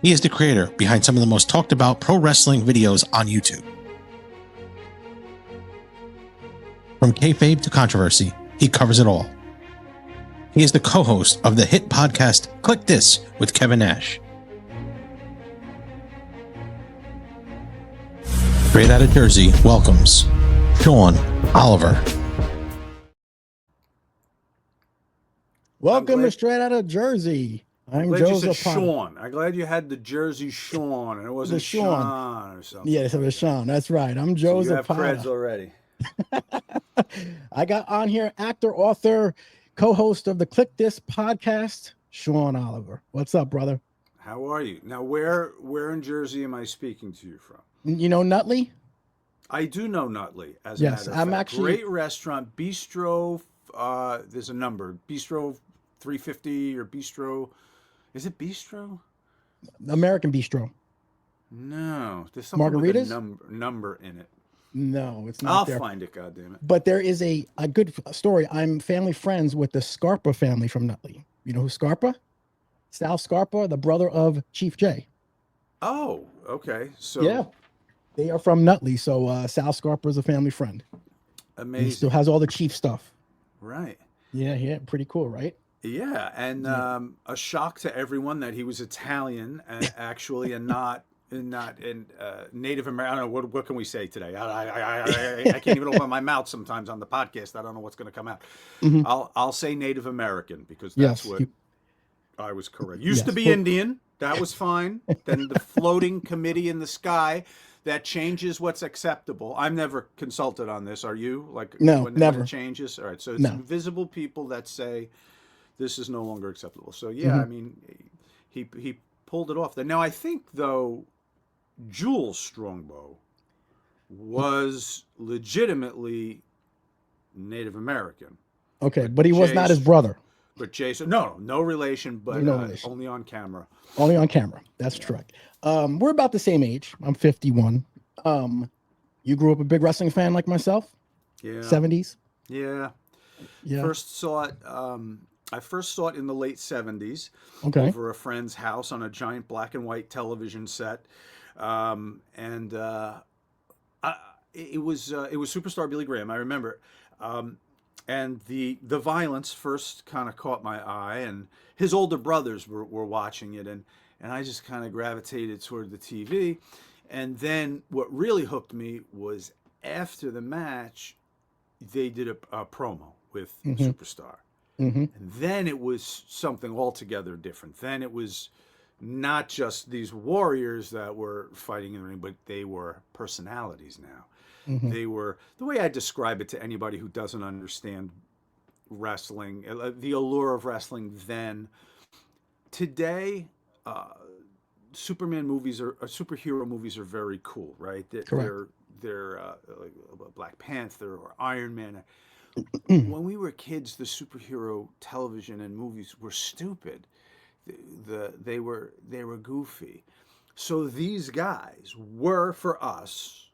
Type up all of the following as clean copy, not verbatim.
He is the creator behind some of the most talked about pro wrestling videos on YouTube. From kayfabe to controversy, he covers it all. He is the co-host of the hit podcast KLIQ THIS with Kevin Nash. Straight out of Jersey welcomes Sean Oliver. Welcome to Straight Out of Jersey. I'm glad Joe you said Zapata. Sean. I'm glad you had the Jersey Sean and it wasn't Sean or something. Yes, it was Sean. That's right. I'm Joe so you Zapata. have creds already. I got on here actor, author, co-host of the KLIQ THIS podcast, Sean Oliver. What's up, brother? How are you? Now, where in Jersey am I speaking to you from? You know Nutley? I do know Nutley. As yes, a matter of I'm fact. actually Great restaurant, Bistro. There's a number, Bistro 350 or Bistro. Is it Bistro? American Bistro. No, there's something Margaritas? with a number in it. No, it's not. I'll find it. Goddamn it! But there is a good story. I'm family friends with the Scarpa family from Nutley. You know who Scarpa? Sal Scarpa, the brother of Chief J. Oh, okay. So yeah, they are from Nutley. So Sal Scarpa is a family friend. Amazing. He still has all the Chief stuff. Right. Yeah, pretty cool, right? Yeah, and a shock to everyone that he was Italian, actually, and not Native American. I don't know what can we say today. I can't even open my mouth sometimes on the podcast. I don't know what's going to come out. Mm-hmm. I'll say Native American because that's what I was correct. Used to be Indian. That was fine. Then the floating committee in the sky that changes what's acceptable. I'm never consulted on this. Are you? No, never. When it changes. All right. So it's no. invisible people that say this is no longer acceptable. So yeah, I mean, he pulled it off. Now I think though, Jules Strongbow was legitimately Native American. Okay, but he was not his brother. But Jason, no relation, but no relation. Only on camera. Only on camera. That's correct. We're about the same age. I'm 51. You grew up a big wrestling fan like myself? Yeah. 70s? Yeah. I first saw it in the late 70s over a friend's house on a giant black and white television set. It was Superstar Billy Graham. I remember. And the violence first kind of caught my eye, and his older brothers were watching it, and I just kind of gravitated toward the TV. And then what really hooked me was after the match, they did a promo with Superstar. And then it was something altogether different. Then it was not just these warriors that were fighting in the ring, but they were personalities now. They were, the way I describe it to anybody who doesn't understand wrestling, the allure of wrestling then. Today, superhero movies are very cool, right? They're like Black Panther or Iron Man. When we were kids, the superhero television and movies were stupid. They were goofy. So these guys were for us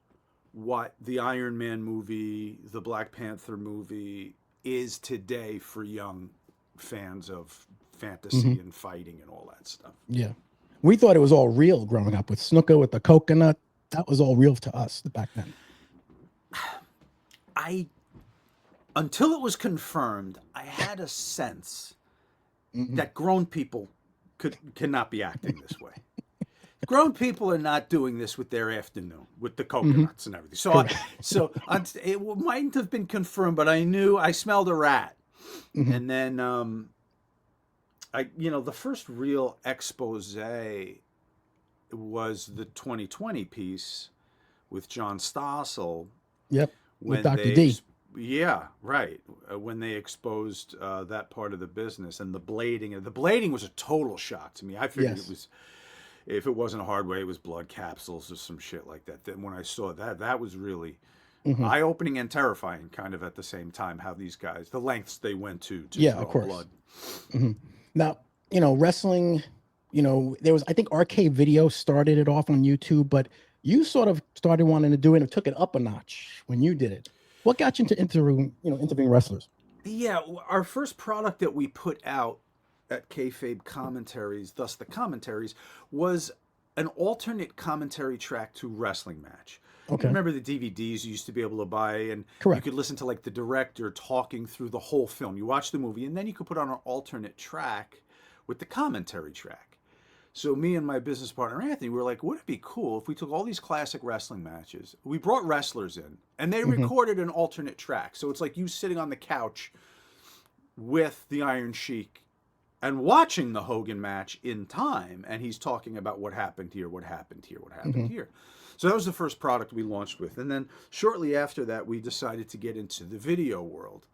what the Iron Man movie, the Black Panther movie is today for young fans of fantasy and fighting and all that stuff. Yeah. We thought it was all real growing up with Snuka, with the coconut. That was all real to us back then. Until it was confirmed, I had a sense that grown people cannot be acting this way. Grown people are not doing this with their afternoon, with the coconuts and everything. So it mightn't have been confirmed, but I smelled a rat. And then, the first real expose was the 2020 piece with John Stossel. Yep, with Dr. D. Yeah, right. When they exposed that part of the business and the blading. The blading was a total shock to me. I figured it was... If it wasn't a hard way, it was blood capsules or some shit like that. Then when I saw that was really eye-opening and terrifying kind of at the same time, how these guys, the lengths they went to draw of course. blood. Now, wrestling, there was, I think Arcade Video started it off on YouTube, but you sort of started wanting to do it and took it up a notch when you did it. What got you into interviewing wrestlers? Yeah, our first product that we put out at Kayfabe Commentaries, thus the commentaries, was an alternate commentary track to Wrestling Match. You Okay. remember the DVDs you used to be able to buy, and you Correct. could listen to like the director talking through the whole film. You watch the movie, and then you could put on an alternate track with the commentary track. So me and my business partner Anthony were like, wouldn't it be cool if we took all these classic wrestling matches, we brought wrestlers in, and they Hmm. recorded an alternate track. So it's like you sitting on the couch with the Iron Sheik and watching the Hogan match in time, and he's talking about what happened here, what happened here, what happened Hmm. here. So that was the first product we launched with. And then shortly after that, we decided to get into the video world.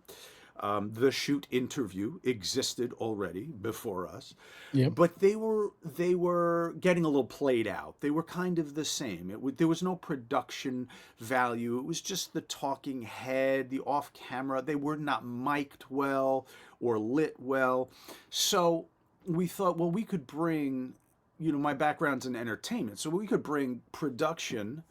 The shoot interview existed already before us, Yep. but they were getting a little played out. They were kind of the same. There was no production value. It was just the talking head, the off camera. They were not mic'd well or lit well. So we thought, well, we could bring, my background's in entertainment, so we could bring production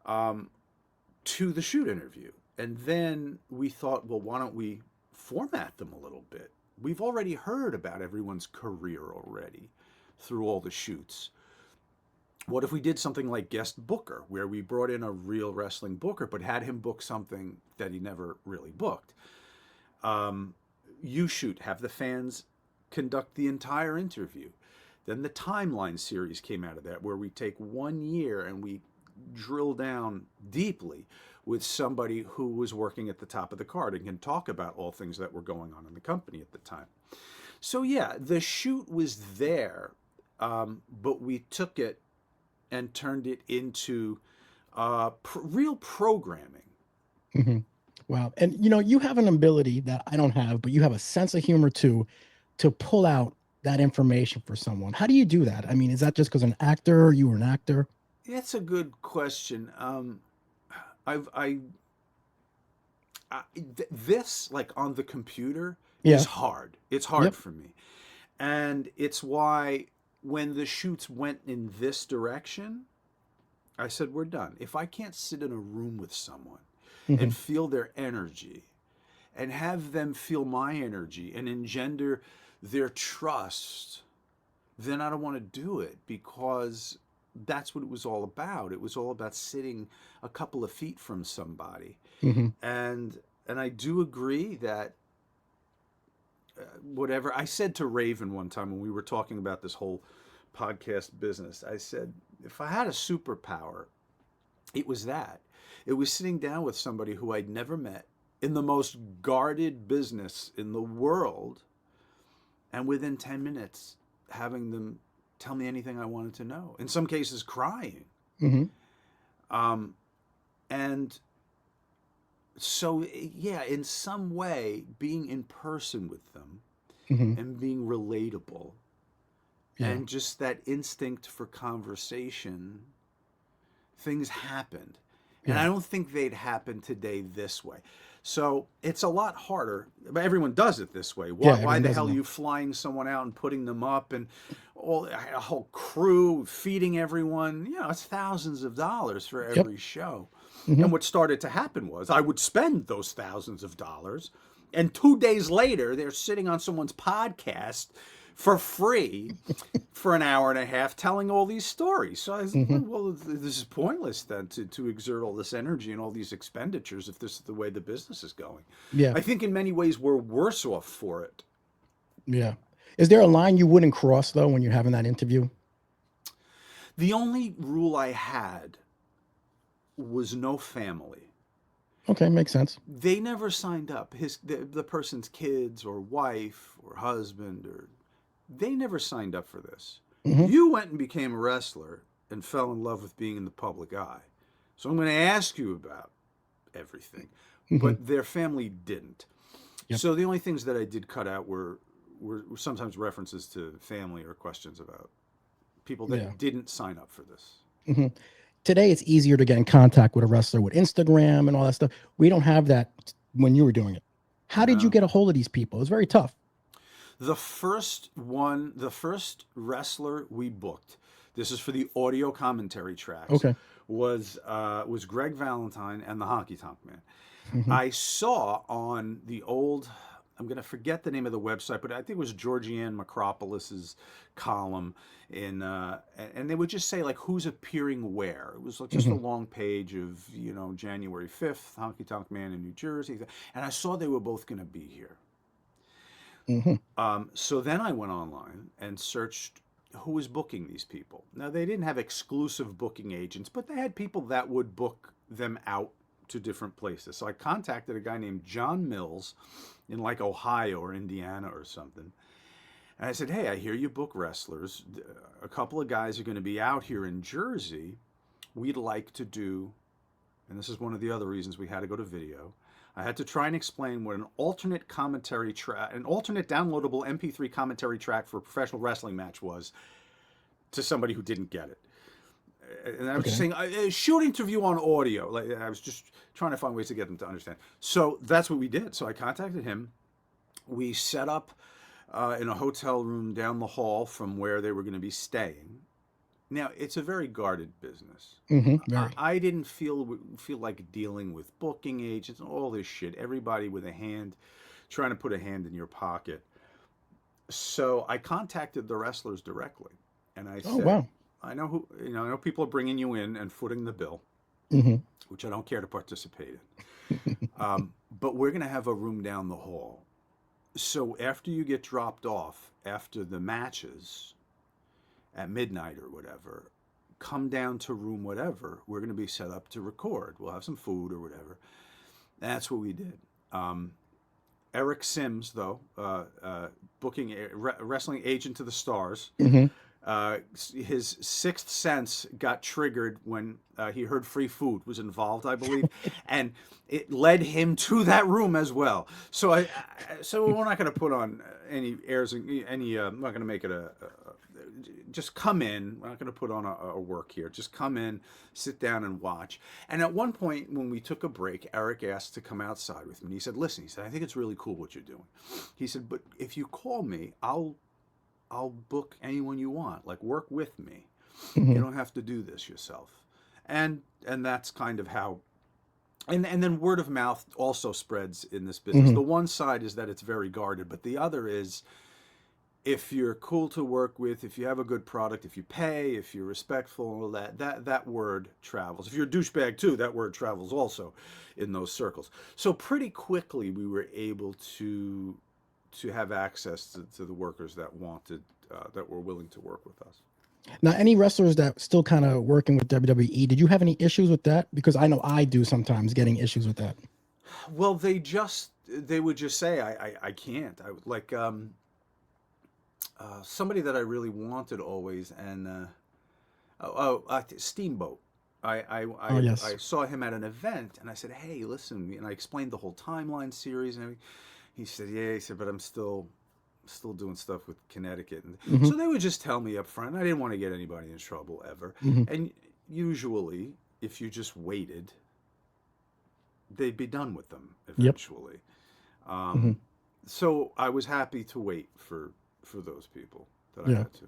to the shoot interview. And then we thought, well, why don't we format them a little bit? We've already heard about everyone's career already through all the shoots. What if we did something like guest booker, where we brought in a real wrestling booker, but had him book something that he never really booked? You shoot, have the fans conduct the entire interview. Then the timeline series came out of that, where we take 1 year and we drill down deeply with somebody who was working at the top of the card and can talk about all things that were going on in the company at the time. So yeah, the shoot was there, but we took it and turned it into real programming. Hmm. Wow. And you have an ability that I don't have, but you have a sense of humor too, to pull out that information for someone. How do you do that? I mean, is that just because an actor, you were an actor? It's a good question. I've this, like on the computer, is Yeah. hard. It's hard Yep. for me, and it's why when the shoots went in this direction, I said, we're done. If I can't sit in a room with someone Hmm. and feel their energy and have them feel my energy and engender their trust, then I don't want to do it, because that's what it was all about. It was all about sitting a couple of feet from somebody. Hmm. And I do agree that whatever I said to Raven one time when we were talking about this whole podcast business, I said, if I had a superpower, it was that. It was sitting down with somebody who I'd never met in the most guarded business in the world, and within 10 minutes having them tell me anything I wanted to know. In some cases, crying. Hmm. Um, and so, yeah, in some way, being in person with them Hmm. and being relatable, Yeah. and just that instinct for conversation, things happened. And I Yeah. don't think they'd happen today this way. So it's a lot harder, but everyone does it this way. Yeah. Why Everyone the does it hell are though. you flying someone out and putting them up, and a whole crew feeding everyone? It's thousands of dollars for Yep. every show. Hmm. And what started to happen was I would spend those thousands of dollars, and 2 days later, they're sitting on someone's podcast for free for an hour and a half telling all these stories. So I was like, Hmm. well, this is pointless then to exert all this energy and all these expenditures if this is the way the business is going. Yeah. I think in many ways we're worse off for it. Yeah. Is there a line you wouldn't cross though when you're having that interview? The only rule I had was no family. Okay, makes sense. They never signed up. The person's kids or wife or husband, or they never signed up for this. Hmm. You went and became a wrestler and fell in love with being in the public eye. So I'm going to ask you about everything. Hmm. But their family didn't. Yep. So the only things that I did cut out were sometimes references to family or questions about people that Yeah. didn't sign up for this. Hmm. Today, it's easier to get in contact with a wrestler with Instagram and all that stuff. We don't have that when you were doing it. How did you No. get a hold of these people? It was very tough. The first wrestler we booked, this is for the audio commentary tracks, Okay. was Greg Valentine and the Honky Tonk Man. Hmm. I saw on the old I'm going to forget the name of the website, but I think it was Georgianne Macropolis's column in, and they would just say like who's appearing where. It was like just a Hmm. long page of, January 5th, Honky Tonk Man in New Jersey, and I saw they were both going to be here. Hmm. So then I went online and searched who was booking these people. Now they didn't have exclusive booking agents, but they had people that would book them out to different places. So I contacted a guy named John Mills in like Ohio or Indiana or something. And I said, "Hey, I hear you book wrestlers. A couple of guys are going to be out here in Jersey. We'd like to do," and this is one of the other reasons we had to go to video. I had to try and explain what an alternate commentary track, an alternate downloadable MP3 commentary track for a professional wrestling match was to somebody who didn't get it. And I was just Okay. saying, a shoot interview on audio. Like I was just trying to find ways to get them to understand. So that's what we did. So I contacted him. We set up in a hotel room down the hall from where they were going to be staying. Now it's a very guarded business. Very. I didn't feel like dealing with booking agents and all this shit. Everybody with a hand, trying to put a hand in your pocket. So I contacted the wrestlers directly, and I Oh, said, wow. "I know who. I know people are bringing you in and footing the bill, Hmm. which I don't care to participate in. But we're going to have a room down the hall. So after you get dropped off after the matches at midnight or whatever, come down to room whatever. We're going to be set up to record. We'll have some food or whatever." And that's what we did. Um, Eric Sims, though, booking wrestling agent to the stars, Hmm. his sixth sense got triggered when he heard free food was involved, I believe, and it led him to that room as well. So we're not going to put on any airs, any. I'm not going to make it just come in. We're not going to put on a work here. Just come in, sit down, and watch. And at one point, when we took a break, Eric asked to come outside with me. He said, "Listen," he said, "I think it's really cool what you're doing." He said, "But if you call me, I'll book anyone you want. Like work with me. You Hmm. don't have to do this yourself." And that's kind of how. And then word of mouth also spreads in this business. Hmm. The one side is that it's very guarded, but the other is if you're cool to work with, if you have a good product, if you pay, if you're respectful, all that word travels. If you're a douchebag too, that word travels also in those circles. So pretty quickly we were able to have access to the workers that were willing to work with us. Now, any wrestlers that still kind of working with WWE, did you have any issues with that? Because I know I do sometimes getting issues with that. Well, they would just say I can't. I like somebody that I really wanted always, and Steamboat. Oh, I yes. saw him at an event, and I said, "Hey, listen," and I explained the whole timeline series and everything. He said, "Yeah," he said, "but I'm still doing stuff with Connecticut," and Hmm. so they would just tell me up front. I didn't want to get anybody in trouble ever, Hmm. and usually, if you just waited, they'd be done with them Yep. eventually. Hmm. Um, so I was happy to wait for those people that I Yeah. had to.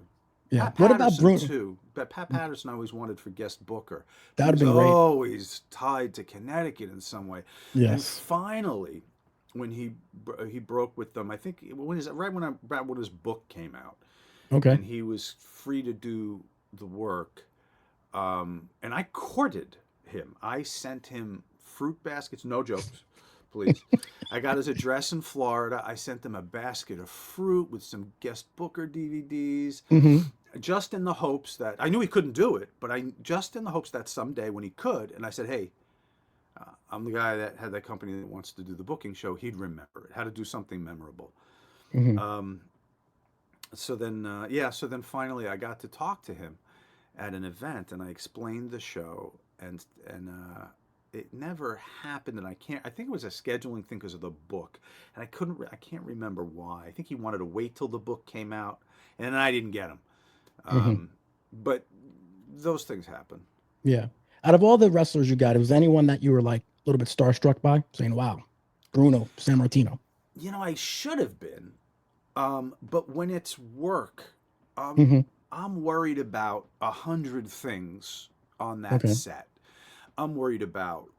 Yeah. Pat What about Patterson Bruno? too. But Pat Patterson I always wanted for guest booker, That but he would have was been great. always tied to Connecticut in some way. And Yes. finally, when he broke with them, I think when is it right when his book came out, Okay. and he was free to do the work. And I courted him. I sent him fruit baskets, no jokes, please. I got his address in Florida. I sent him a basket of fruit with some guest booker DVDs, Hmm. just in the hopes that I knew he couldn't do it, but I just in the hopes that someday when he could, and I said, "Hey, I'm the guy that had that company that wants to do the booking show. He'd remember it. How to do something memorable." Hmm. Um, so then finally I got to talk to him at an event, and I explained the show, and it never happened, and I think it was a scheduling thing because of the book, and I can't remember why. I think he wanted to wait till the book came out, and I didn't get him. Hmm. Um, but those things happen. Yeah. Out of all the wrestlers you got, was anyone that you were like a little bit starstruck by, saying, "Wow, Bruno San Martino." I should have been, but when it's work, um, Hmm. I'm worried about 100 things on that Okay. set. I'm worried about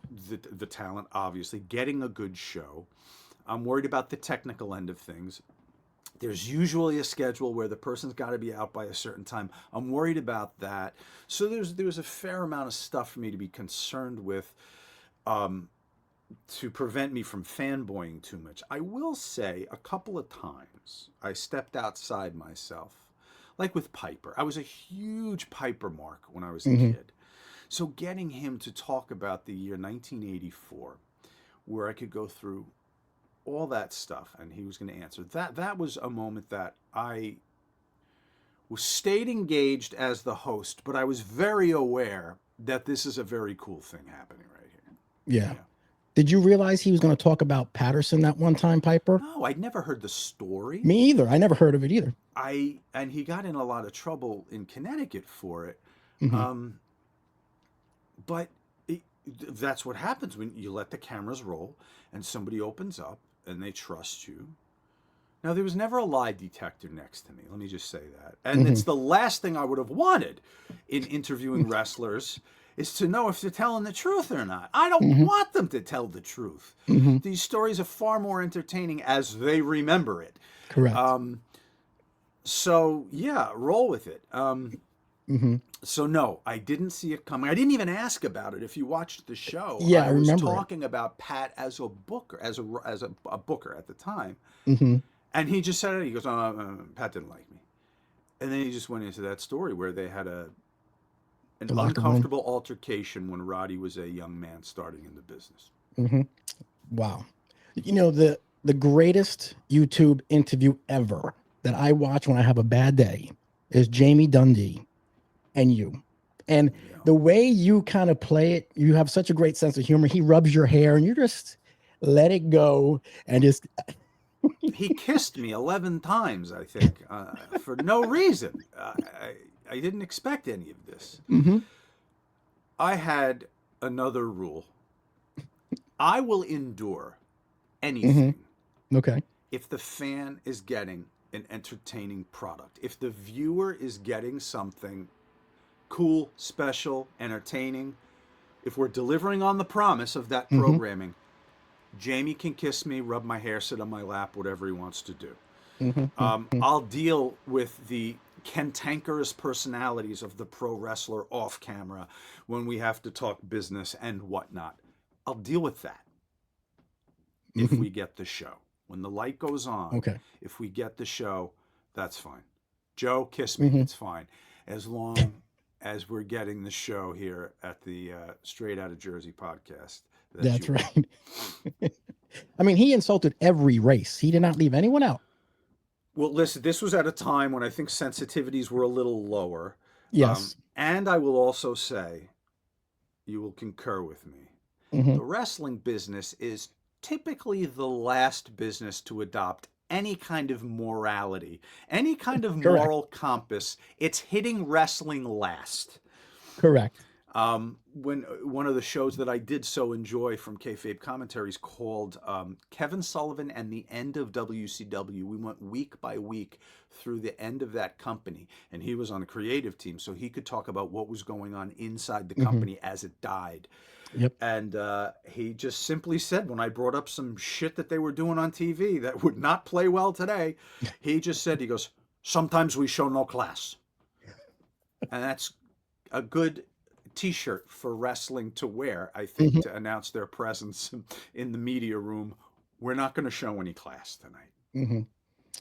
the talent, obviously, getting a good show. I'm worried about the technical end of things. There's usually a schedule where the person's got to be out by a certain time. I'm worried about that. So there's a fair amount of stuff for me to be concerned with, to prevent me from fanboying too much. I will say a couple of times I stepped outside myself, like with Piper. I was a huge Piper mark when I was a kid. So getting him to talk about the year 1984, where I could go through all that stuff and he was going to answer, that was a moment that I was stayed engaged as the host, but I was very aware that this is a very cool thing happening right here. Yeah. Did you realize he was going to talk about Patterson that one time, Piper? No, I'd never heard the story. Me either. I never heard of it either. And he got in a lot of trouble in Connecticut for it. But that's what happens when you let the cameras roll and somebody opens up and they trust you. Now, there was never a lie detector next to me. Let me just say that. And it's the last thing I would have wanted in interviewing wrestlers is to know if they're telling the truth or not. I don't want them to tell the truth. These stories are far more entertaining as they remember it. Correct. So, yeah, roll with it. So, no, I didn't see it coming. I didn't even ask about it. If you watched the show, Yeah, I was remember talking about Pat as a booker, as a booker at the time. Mm-hmm. And he just said it. He goes, Pat didn't like me. And then he just went into that story where they had an uncomfortable altercation when Roddy was a young man starting in the business. Wow. You know, the greatest YouTube interview ever that I watch when I have a bad day is Jamie Dundee and you. And the way you kind of play it, you have such a great sense of humor. He rubs your hair and you just let it go and just... He kissed me 11 times, I think, for no reason. I didn't expect any of this. I had another rule. I will endure anything. Okay. If the fan is getting an entertaining product, if the viewer is getting something cool, special, entertaining, if we're delivering on the promise of that programming, Jamie can kiss me, rub my hair, sit on my lap, whatever he wants to do. I'll deal with the cantankerous personalities of the pro wrestler off camera when we have to talk business and whatnot. I'll deal with that if we get the show. When the light goes on, if we get the show, that's fine. Joe, kiss me, it's fine. As long as we're getting the show here at the Straight Outta Jersey podcast. That's right. I mean, he insulted every race. He did not leave anyone out. Well, listen, this was at a time when I think sensitivities were a little lower. Yes. And I will also say, you will concur with me, the wrestling business is typically the last business to adopt any kind of morality, any kind of moral compass. It's hitting wrestling last. Correct. When one of the shows that I did so enjoy from Kayfabe Commentaries called Kevin Sullivan and the End of WCW, we went week by week through the end of that company, and he was on a creative team, so he could talk about what was going on inside the company as it died. And he just simply said, when I brought up some shit that they were doing on TV that would not play well today, he just said, he goes, sometimes we show no class. And that's a good T-shirt for wrestling to wear, I think, to announce their presence in the media room. We're not going to show any class tonight.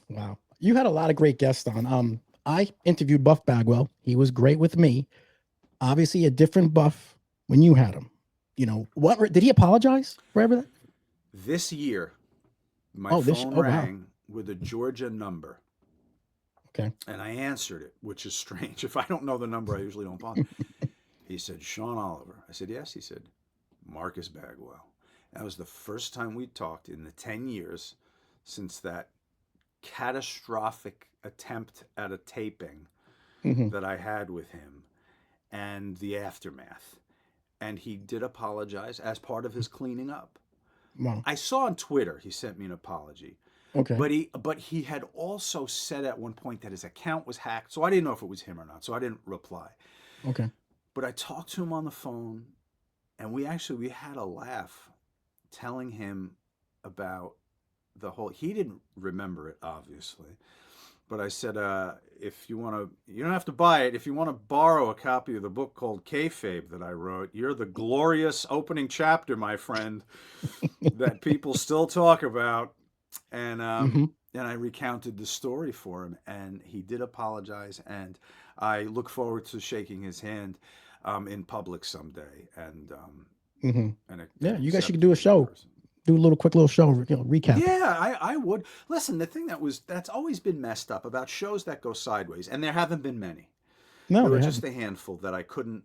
Wow. You had a lot of great guests on. I interviewed Buff Bagwell. He was great with me. Obviously a different Buff when you had him. You know, what did he apologize for everything? This year, my phone rang with a Georgia number. Okay. And I answered it, which is strange. If I don't know the number, I usually don't bother. He said, Sean Oliver. I said, yes. He said, Marcus Bagwell. That was the first time we talked in the 10 years since that catastrophic attempt at a taping that I had with him and the aftermath. And he did apologize as part of his cleaning up. Wow. I saw on Twitter he sent me an apology. Okay. But he had also said at one point that his account was hacked, so I didn't know if it was him or not, so I didn't reply. Okay. But I talked to him on the phone, and we had a laugh telling him about the whole. He didn't remember it, obviously, but I said, if you want to, you don't have to buy it. If you want to borrow a copy of the book called Kayfabe that I wrote, you're the glorious opening chapter, my friend, that people still talk about. And Hmm. and I recounted the story for him, and he did apologize. And I look forward to shaking his hand in public someday, Hmm. Yeah, and you guys should do accepting a him in show. person. Do a little quick little show, recap. Yeah, I would. Listen, the thing that's always been messed up about shows that go sideways, and there haven't been many. No, There they were just haven't. a handful that I couldn't,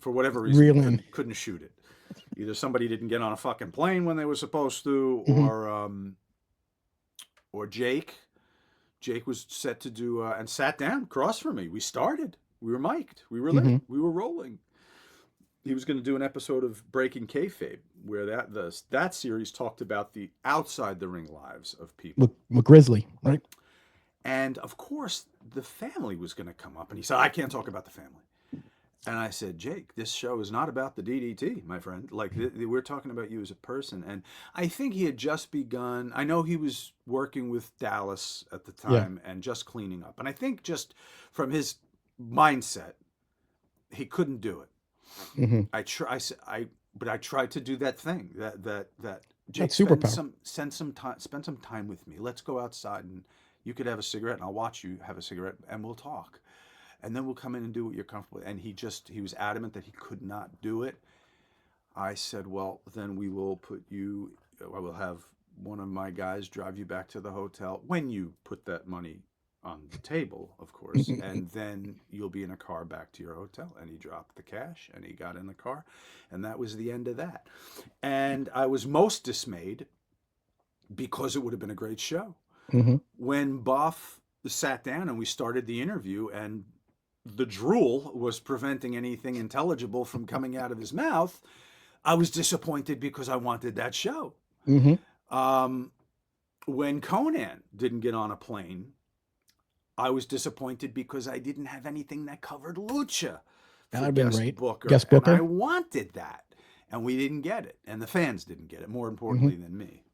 for whatever reason, Reeling. couldn't shoot it. Either somebody didn't get on a fucking plane when they were supposed to, Hmm. or Jake was set to do and sat down across from me. We started. We were mic'd. We were lit. Hmm. We were rolling. He was going to do an episode of Breaking Kayfabe where that series talked about the outside the ring lives of people. With Grizzly, right? And of course, the family was going to come up, and he said, "I can't talk about the family." And I said, "Jake, this show is not about the DDT, my friend. Like we're talking about you as a person." And I think he had just begun. I know he was working with Dallas at the Yeah. time and just cleaning up. And I think just from his mindset, he couldn't do it. Hmm. But I tried to do that thing that Jake That's superpower. spend some time with me. Let's go outside and you could have a cigarette and I'll watch you have a cigarette and we'll talk. And then we'll come in and do what you're comfortable with. And he was adamant that he could not do it. I said, well, then I will have one of my guys drive you back to the hotel when you put that money on the table, of course, and then you'll be in a car back to your hotel. And he dropped the cash and he got in the car, and that was the end of that. And I was most dismayed because it would have been a great show. Hmm. When Buff sat down and we started the interview, and the drool was preventing anything intelligible from coming out of his mouth, I was disappointed because I wanted that show. Hmm. Um, when Conan didn't get on a plane, I was disappointed because I didn't have anything that covered Lucha That for would have been guest great. booker. Guest And I booker. wanted that. And we didn't get it. And the fans didn't get it, more Hmm. importantly than me.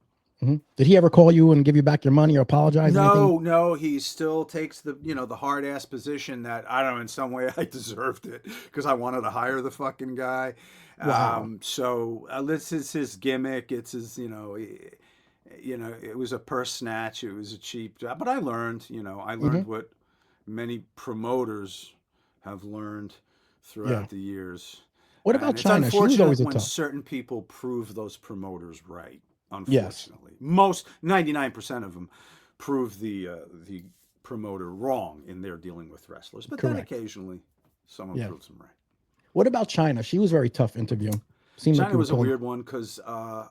Hmm. Did he ever call you and give you back your money or apologize? Anything? No, he still takes the hard ass position that I don't know, in some way I deserved it because I wanted to hire the fucking guy. Wow. This is his gimmick. It's his, it was a purse snatch. It was a cheap job, but I learned, I Hmm. learned what many promoters have learned Yeah. throughout the years. What about And it's China? She was unfortunate always a when tough. certain people prove those promoters right. Yes. Unfortunately, most 99% of them prove the promoter wrong in their dealing with wrestlers. But then Correct. occasionally, someone Yeah. proves them right. What about China? She was a very tough interview. Seemed like China you were was a pulling. weird one because, uh,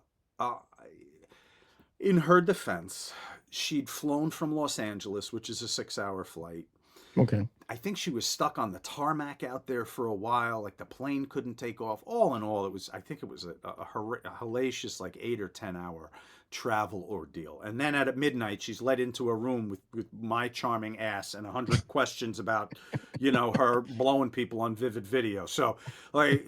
in her defense, she'd flown from Los Angeles, which is a 6-hour flight. Okay. I think she was stuck on the tarmac out there for a while. Like the plane couldn't take off. All in all, I think it was a hellacious, like 8 or 10 hour travel ordeal. And then at midnight, she's led into a room with my charming ass and 100 questions about, her blowing people on vivid video. So, like,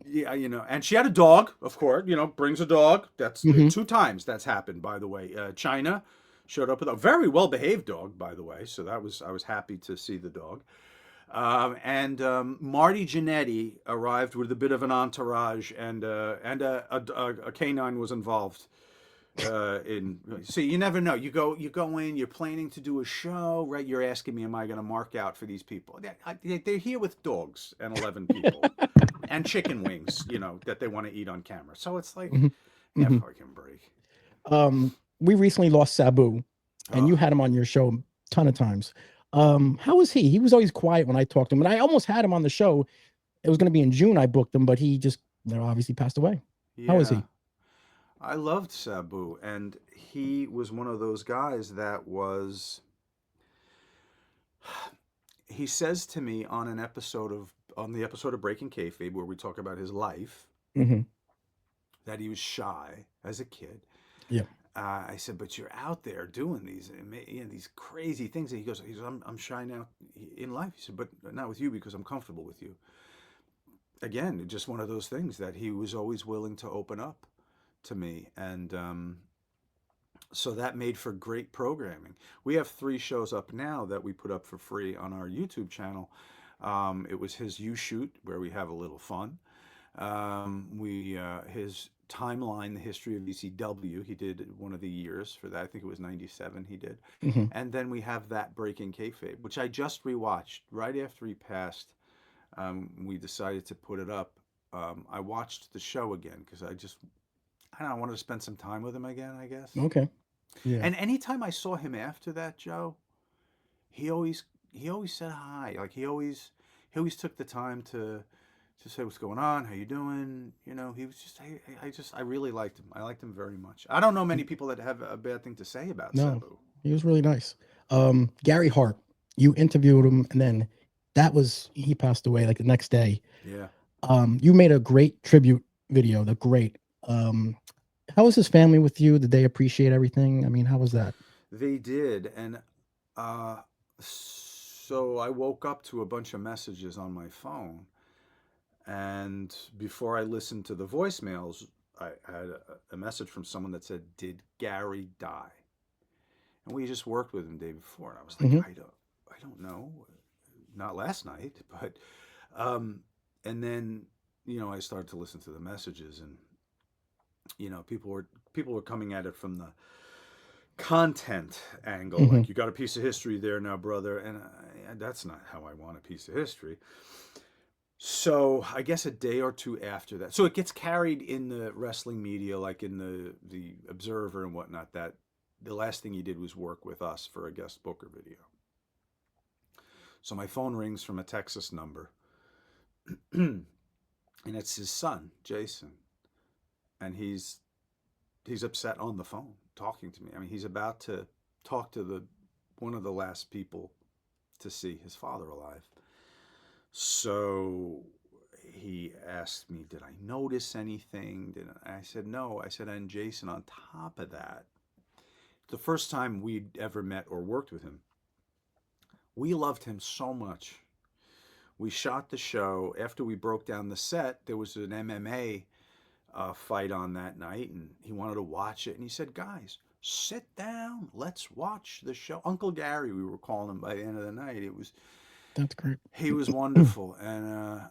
yeah, and she had a dog, of course, brings a dog. That's Hmm. 2 times that's happened, by the way. China showed up with a very well behaved dog, by the way. So I was happy to see the dog. And Marty Jannetty arrived with a bit of an entourage, and a canine was involved. See, you never know. You go in. You're planning to do a show, right? You're asking me, am I going to mark out for these people? They're here with dogs and 11 people and chicken wings, that they want to eat on camera. So it's like, Hmm. yeah, Hmm. fucking break. We recently lost Sabu, and Oh, you had him on your show a ton of times. How was he? He was always quiet when I talked to him, and I almost had him on the show. It was going to be in June. I booked him, but he just obviously passed away. How is yeah. he? I loved Sabu, and he was one of those guys that was. He says to me on the episode of Breaking Kayfabe where we talk about his life Hmm. that he was shy as a kid. Yeah. I said, but you're out there doing these crazy things. And he goes, I'm shy now in life. He said, but not with you because I'm comfortable with you. Again, just one of those things that he was always willing to open up to me. And So that made for great programming. We have 3 shows up now that we put up for free on our YouTube channel. It was his You Shoot, where we have a little fun. We His timeline, the history of ECW. He did one of the years for that. I think it was '97. He did, Hmm. and then we have that Breaking Kayfabe, which I just rewatched right after he passed. We decided to put it up. I watched the show again because I don't know, I wanted to spend some time with him again, I guess. Okay. Yeah. And anytime I saw him after that, Joe, he always he always said hi. Like he always took the time to say what's going on, how you doing. You know, he was just I really liked him. I liked him very much. I don't know many people that have a bad thing to say about No, Sabu. he was really nice. Gary Hart, you interviewed him, and then he passed away like the next day. Yeah, You made a great tribute video. The great. Um, how was his family with you? Did they appreciate everything? I mean, how was that? they did, and so I woke up to a bunch of messages on my phone, and before I listened to the voicemails, I had a message from someone that said, "Did Gary die?" And we just worked with him the day before, and I was like, Hmm. I don't know, not last night, but, um, and then I started to listen to the messages, and people were coming at it from the content angle, Hmm. like, you got a piece of history there now, brother, and that's not how I want a piece of history. So I guess a day or two after that, so it gets carried in the wrestling media, like in the Observer and whatnot, that the last thing he did was work with us for a guest booker video. So my phone rings from a Texas number, and it's his son, Jason, and he's upset on the phone talking to me. I mean, he's about to talk to the one of the last people to see his father alive. So he asked me, "Did I notice anything?" I said, "No." I said, "And Jason, on top of that, the first time we'd ever met or worked with him, we loved him so much. We shot the show. After we broke down the set, there was an MMA fight on that night, and he wanted to watch it. And he said, 'Guys, sit down. Let's watch the show.'" Uncle Gary, we were calling him by the end of the night. That's great. He was wonderful, and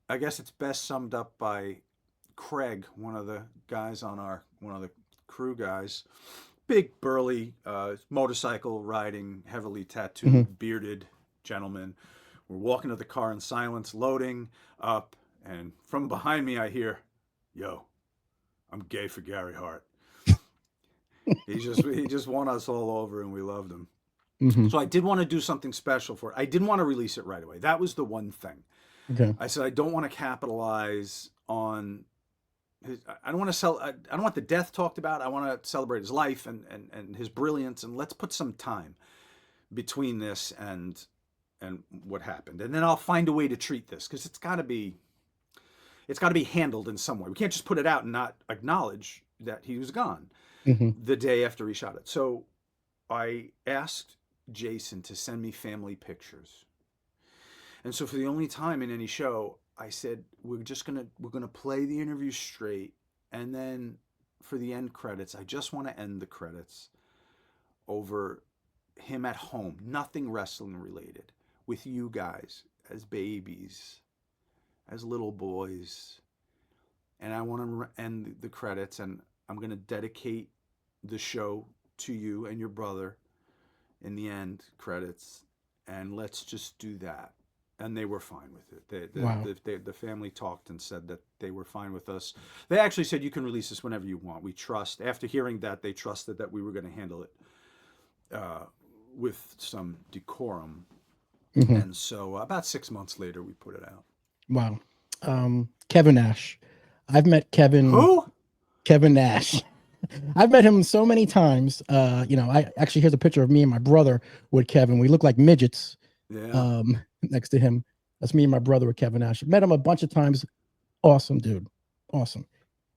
I guess it's best summed up by Craig, one of the guys on one of the crew guys, big burly motorcycle riding, heavily Hmm. tattooed, bearded gentleman. We're walking to the car in silence, loading up, and from behind me I hear, "Yo, I'm gay for Gary Hart." He just won us all over, and we loved him. Hmm. So I did want to do something special for it. I didn't want to release it right away. That was the one thing. Okay. I said I don't want to capitalize on I don't want to I don't want the death talked about. I want to celebrate his life and his brilliance, and let's put some time between this and what happened, and then I'll find a way to treat this, because it's got to be handled in some way. We can't just put it out and not acknowledge that he was gone Hmm. the day after he shot it. So I asked Jason to send me family pictures, and so for the only time in any show, I said we're gonna play the interview straight, and then for the end credits, I just want to end the credits over him at home, nothing wrestling related, with you guys as babies, as little boys, and I want to end the credits, and I'm gonna dedicate the show to you and your brother in the end credits, and let's just do that. And they were fine with it. Wow. The family talked and said that they were fine with us. They actually said, "You can release this whenever you want. We trust." After hearing that, they trusted that we were going to handle it uh, with some decorum. Hmm. And so about 6 months later, we put it out. Wow. Kevin Nash. I've met Who? Kevin Nash. I've met him so many times. I actually, here's a picture of me and my brother with Kevin. We look like midgets Yeah. next to him. That's me and my brother with Kevin Nash. Met him a bunch of times. Awesome dude. Awesome.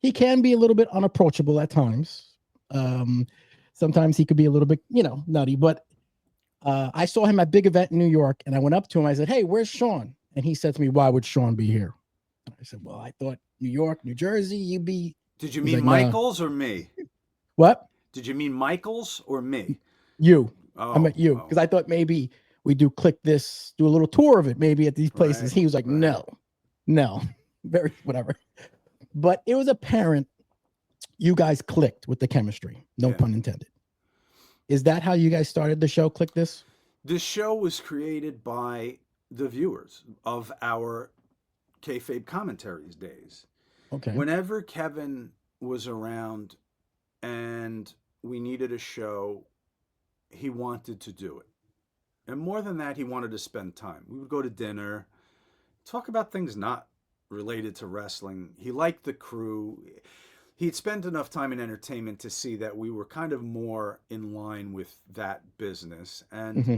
He can be a little bit unapproachable at times. Um, Sometimes he could be a little bit, nutty. But I saw him at big event in New York, and I went up to him. I said, "Hey, where's Sean?" And he said to me, "Why would Sean be here?" I said, "Well, I thought New York, New Jersey, you'd be." Did you He's mean like, "No." Michaels or me? What? Did you mean Michaels or me? You. I Oh, meant you oh, because I thought maybe we do Click This, do a little tour of it maybe at these places. right, He was like, right. no, very whatever. But it was apparent you guys clicked with the chemistry. No Yeah. pun intended. Is that how you guys started the show? Click This. This show was created by the viewers of our Kayfabe Commentaries days. Okay. Whenever Kevin was around and we needed a show, he wanted to do it. And more than that, he wanted to spend time. We would go to dinner, talk about things not related to wrestling. He liked the crew. He'd spent enough time in entertainment to see that we were kind of more in line with that business. And hmm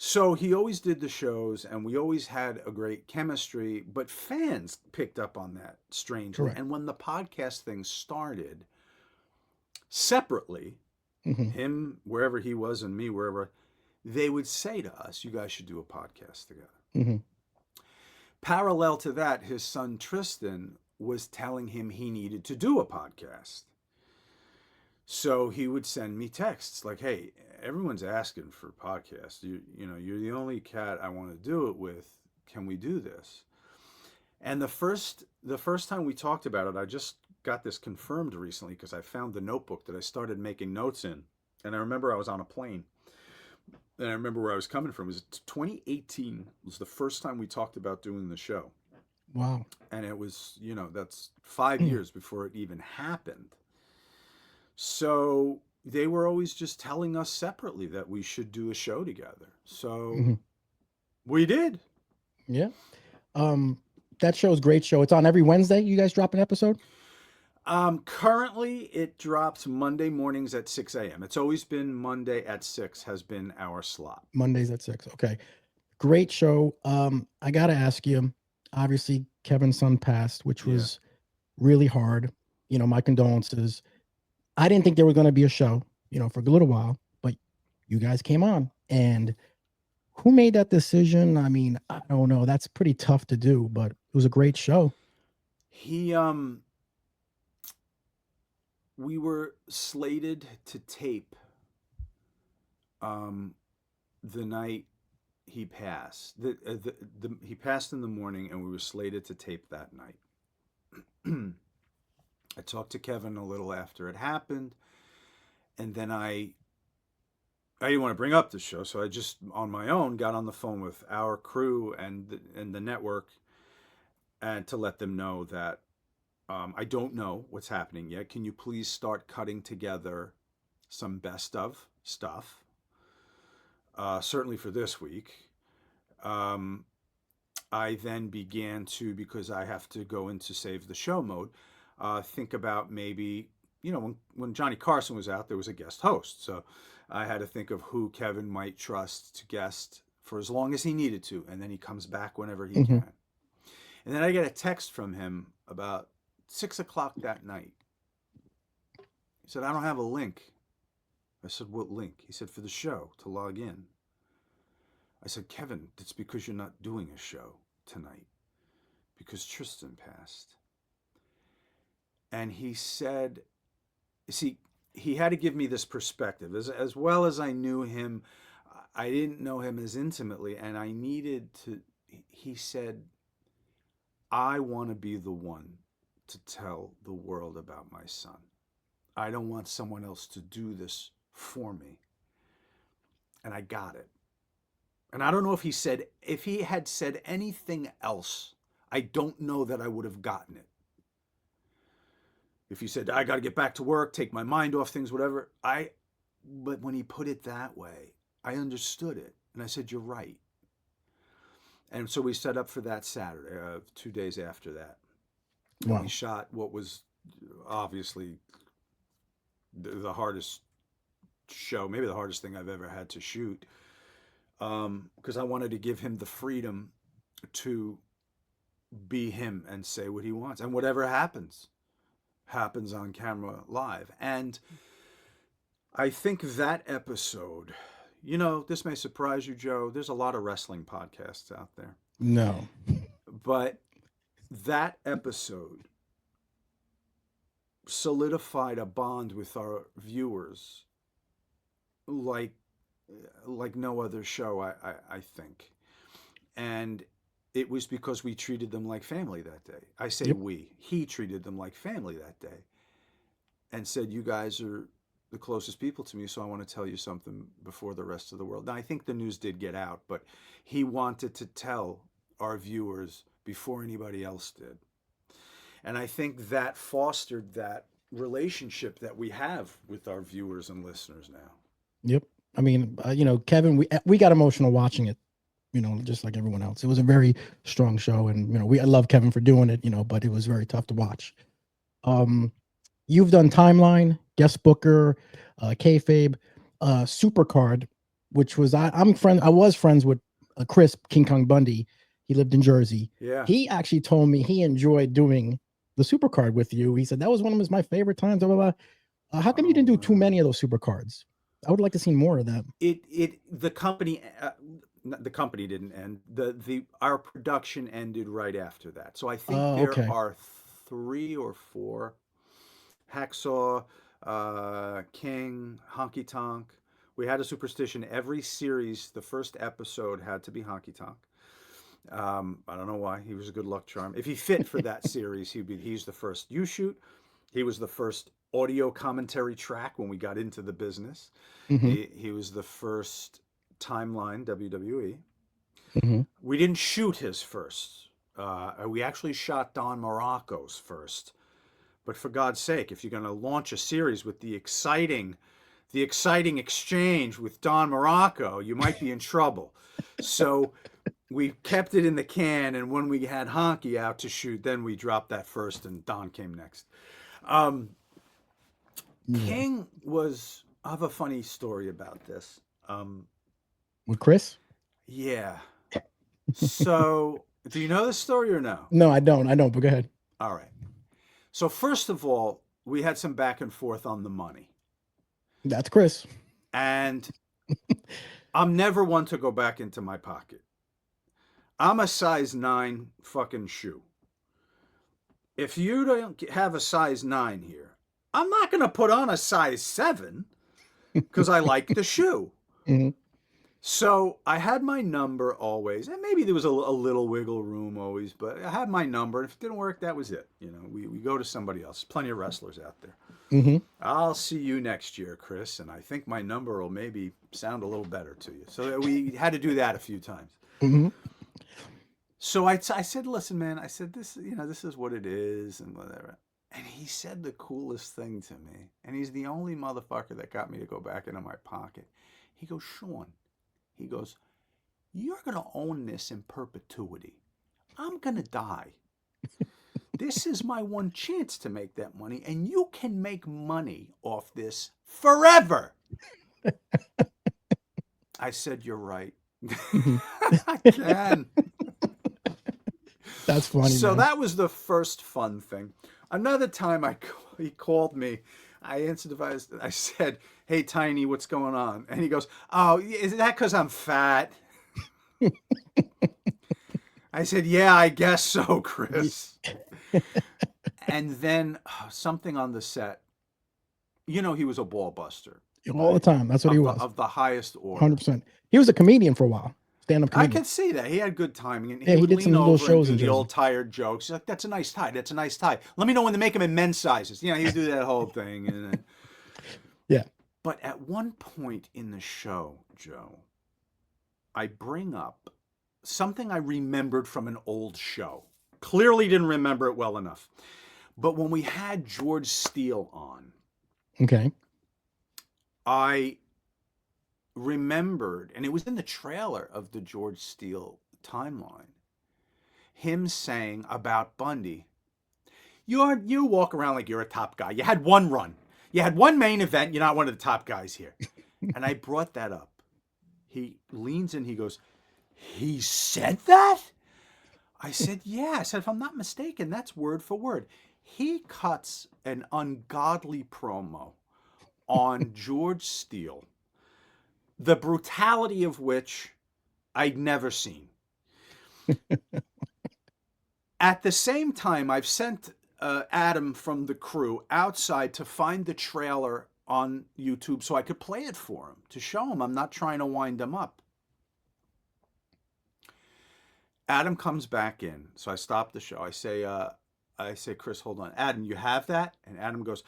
so he always did the shows, and we always had a great chemistry, but fans picked up on that strangely. Correct. And when the podcast thing started separately, hmm him wherever he was and me wherever, they would say to us, you guys should do a podcast together. hmm Parallel to that, his son Tristan was telling him he needed to do a podcast. So he would send me texts like, "Hey, everyone's asking for podcasts. You're the only cat I want to do it with. Can we do this?" And the first time we talked about it, I just got this confirmed recently because I found the notebook that I started making notes in, and I remember I was on a plane, and I remember where I was coming from. It was 2018 was the first time we talked about doing the show, Wow. and it was that's 5 years before it even happened. So they were always just telling us separately that we should do a show together. So hmm we did. Yeah. Um, that show's a great show. It's on every Wednesday. You guys drop an episode? Currently, it drops Monday mornings at 6 a.m. It's always been Monday at 6 has been our slot. Mondays at 6. Okay. Great show. I gotta ask you, obviously Kevin's son passed, which Yeah. was really hard. My condolences. I didn't think there was gonna be a show, for a little while, but you guys came on. And who made that decision? I mean, I don't know. That's pretty tough to do, but it was a great show. He we were slated to tape um the night he passed. He passed in the morning, and we were slated to tape that night. I talked to Kevin a little after it happened, and then I didn't want to bring up the show, so I just on my own got on the phone with our crew and the network, and to let them know that I don't know what's happening yet. Can you please start cutting together some best of stuff? Certainly for this week. Um, I then began to, because I have to go into save the show mode, think about maybe, when Johnny Carson was out, there was a guest host. So I had to think of who Kevin might trust to guest for as long as he needed to. And then he comes back whenever he hmm can. And then I get a text from him about 6 o'clock that night. He said, I don't have a link. I said, what link? He said, for the show to log in. I said, Kevin, it's because you're not doing a show tonight because Tristan passed. And he said, see, he had to give me this perspective. As well as I knew him, I didn't know him as intimately, and I needed to, he said, I want to be the one to tell the world about my son. I don't want someone else to do this for me. And I got it. And I don't know if he had said anything else, I don't know that I would have gotten it. If he said, I got to get back to work, take my mind off things, whatever, but when he put it that way, I understood it. And I said, you're right. And so we set up for that Saturday, 2 days after that. And Wow. we shot what was obviously the hardest show, maybe the hardest thing I've ever had to shoot. Because I wanted to give him the freedom to be him and say what he wants. And whatever happens on camera live. And I think that episode, this may surprise you, Joe. There's a lot of wrestling podcasts out there. No. But that episode solidified a bond with our viewers like no other show, I think. And it was because we treated them like family that day. I say Yep. we. He treated them like family that day and said, "You guys are the closest people to me, so I want to tell you something before the rest of the world." Now, I think the news did get out, but he wanted to tell our viewers before anybody else did. And I think that fostered that relationship that we have with our viewers and listeners now. Yep. I mean, Kevin, we got emotional watching it, just like everyone else. It was a very strong show, and I love Kevin for doing it, but it was very tough to watch. You've done Timeline, Guest Booker, Kayfabe, Supercard, which was I was friends with Chris King Kong Bundy. He lived in Jersey. Yeah. He actually told me he enjoyed doing the Supercard with you. He said that was one of my favorite times. Blah, blah, blah. How come you didn't do too many of those Supercards? I would like to see more of that. The company didn't end. Our production ended right after that. So I think there are 3 or 4. Hacksaw, King, Honky Tonk. We had a superstition. Every series, the first episode had to be Honky Tonk. I don't know why. He was a good luck charm. If he fit for that series, he's the first You Shoot. He was the first audio commentary track when we got into the business. Mm-hmm. He was the first Timeline WWE. Mm-hmm. We didn't shoot his first. We actually shot Don Morocco's first. But for God's sake, if you're going to launch a series with the exciting exchange with Don Morocco, you might be in trouble. So we kept it in the can, and when we had Honky out to shoot, then we dropped that first, and Don came next. King was... I have a funny story about this. With Chris? Yeah. So, do you know this story or no? No, I don't, but go ahead. All right. So first of all, we had some back and forth on the money. That's Chris. And I'm never one to go back into my pocket. I'm a size 9 fucking shoe. If you don't have a size 9 here, I'm not going to put on a size 7 because I like the shoe. Mm-hmm. So I had my number always, and maybe there was a little wiggle room always, but I had my number. If it didn't work, that was it. We go to somebody else. Plenty of wrestlers out there. Mm-hmm. I'll see you next year, Chris, and I think my number will maybe sound a little better to you. So we had to do that a few times. Mm-hmm. So I said, listen, man, I said, this is what it is and whatever. And he said the coolest thing to me, and he's the only motherfucker that got me to go back into my pocket. He goes, Sean, he goes, you're going to own this in perpetuity. I'm going to die. This is my one chance to make that money, and you can make money off this forever. I said, you're right. I can. That's funny. So man. that was the first fun thing. Another time he called me. I answered the phone. I said, hey, Tiny, what's going on? And he goes, oh, is that because I'm fat? I said, yeah, I guess so, Chris. And then something on the set. He was a ball buster. All the time. That's what he was. Of the highest order. 100%. He was a comedian for a while. Stand-up comedian. I could see that. He had good timing. And he would did lean some little over shows and do in the Jersey. old tired jokes. He's like, that's a nice tie. That's a nice tie. Let me know when they make them in men's sizes. He would do that whole thing. And yeah. But at one point in the show, Joe, I bring up something I remembered from an old show. Clearly didn't remember it well enough. But when we had George Steele on, okay, I remembered, and it was in the trailer of the George Steele Timeline, him saying about Bundy, you walk around like you're a top guy. You had one run. You had one main event. You're not one of the top guys here. And I brought that up. He leans in. He goes, he said that? I said, yeah. I said, if I'm not mistaken, that's word for word. He cuts an ungodly promo on George Steele, the brutality of which I'd never seen. At the same time, I've sent Adam from the crew outside to find the trailer on YouTube so I could play it for him, to show him I'm not trying to wind him up. Adam comes back in, so I stop the show. I say, Chris, hold on. Adam, you have that? And Adam goes,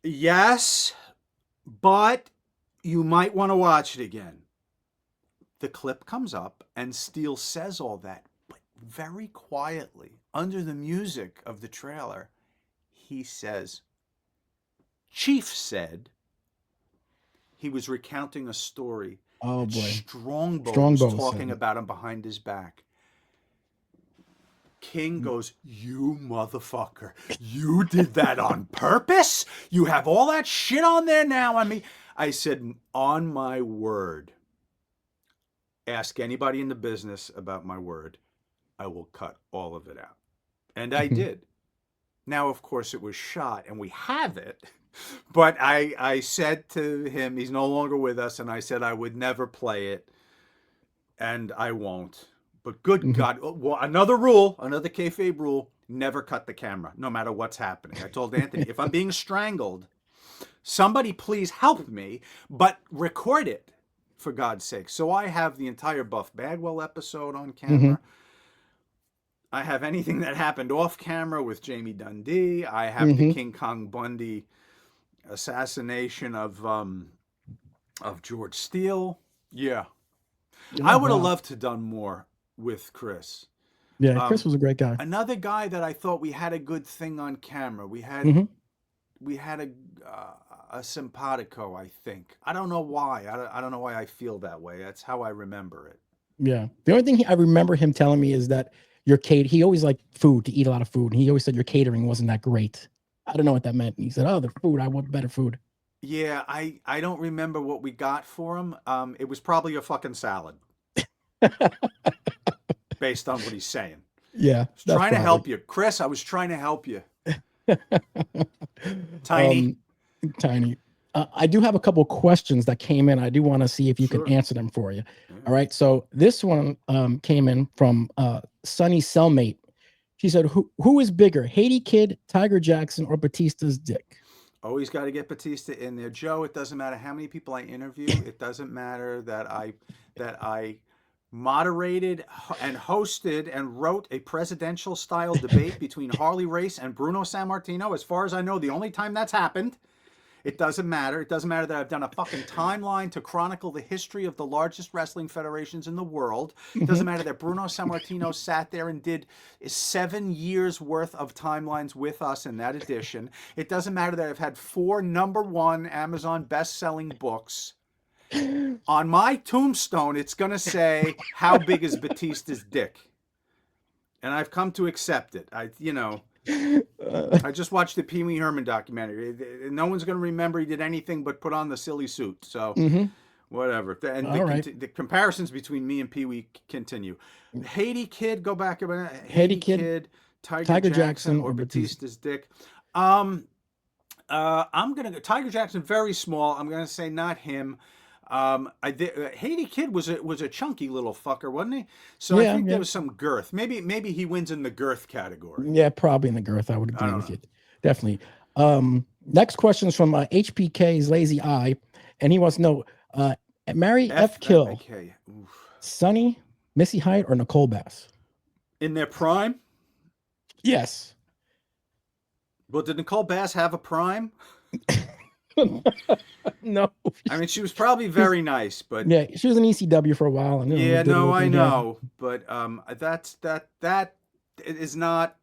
yes, but you might want to watch it again. The clip comes up, and Steele says all that, but very quietly, under the music of the trailer, he says, Chief said, he was recounting a story. Oh boy. Strongbow was talking about him behind his back. King goes, you motherfucker, you did that on purpose? You have all that shit on there now on me? I said, on my word, ask anybody in the business about my word, I will cut all of it out. And I did. Now, of course, it was shot and we have it. But I said to him, he's no longer with us, and I said I would never play it, and I won't. But good God, well, another kayfabe rule, never cut the camera, no matter what's happening. I told Anthony, if I'm being strangled, somebody please help me, but record it, for God's sake. So I have the entire Buff Bagwell episode on camera. I have anything that happened off camera with Jamie Dundee. I have the King Kong Bundy assassination of George Steele. Yeah. I would have loved to have done more with Chris. Yeah, Chris was a great guy. Another guy that I thought we had a good thing on camera. We had a simpatico, I think. I don't know why. I don't know why I feel that way. That's how I remember it. Yeah. The only thing I remember him telling me is that he always liked food, to eat a lot of food. And he always said your catering wasn't that great. I don't know what that meant. And he said, oh, the food, I want better food. Yeah, I don't remember what we got for him. It was probably a fucking salad. Based on what he's saying. Yeah. I was trying to help you. Chris, I was trying to help you. Tiny. Tiny. I do have a couple questions that came in. I do want to see if you can answer them for you. Yeah. All right. So this one came in from Sunny Cellmate. She said, who is bigger, Haiti Kid, Tiger Jackson, or Batista's dick? Always got to get Batista in there. Joe, it doesn't matter how many people I interview. It doesn't matter that I moderated and hosted and wrote a presidential style debate between Harley Race and Bruno Sammartino. As far as I know, the only time that's happened. It doesn't matter. It doesn't matter that I've done a fucking timeline to chronicle the history of the largest wrestling federations in the world. It doesn't matter that Bruno Sammartino sat there and did 7 years worth of timelines with us in that edition. It doesn't matter that I've had 4 #1 Amazon best-selling books. On my tombstone, it's going to say, how big is Batista's dick? And I've come to accept it. I just watched the Pee Wee Herman documentary. No one's going to remember he did anything but put on the silly suit. So whatever. And the comparisons between me and Pee Wee continue. Haiti Kid, go back. Haiti Kid, Tiger Jackson, or Batista's dick. I'm going to go Tiger Jackson, very small. I'm going to say not him. Haiti Kid was a chunky little fucker, wasn't he? So I think there was some girth. Maybe he wins in the girth category. Yeah, probably in the girth. I would agree with you. Definitely. Next question is from HPK's Lazy Eye, and he wants to know: Mary F. Kill, Sonny, Missy Hyatt, or Nicole Bass? In their prime? Yes. Well, did Nicole Bass have a prime? No. I mean, she was probably very nice, but yeah, she was in ECW for a while. And, I know, but that is not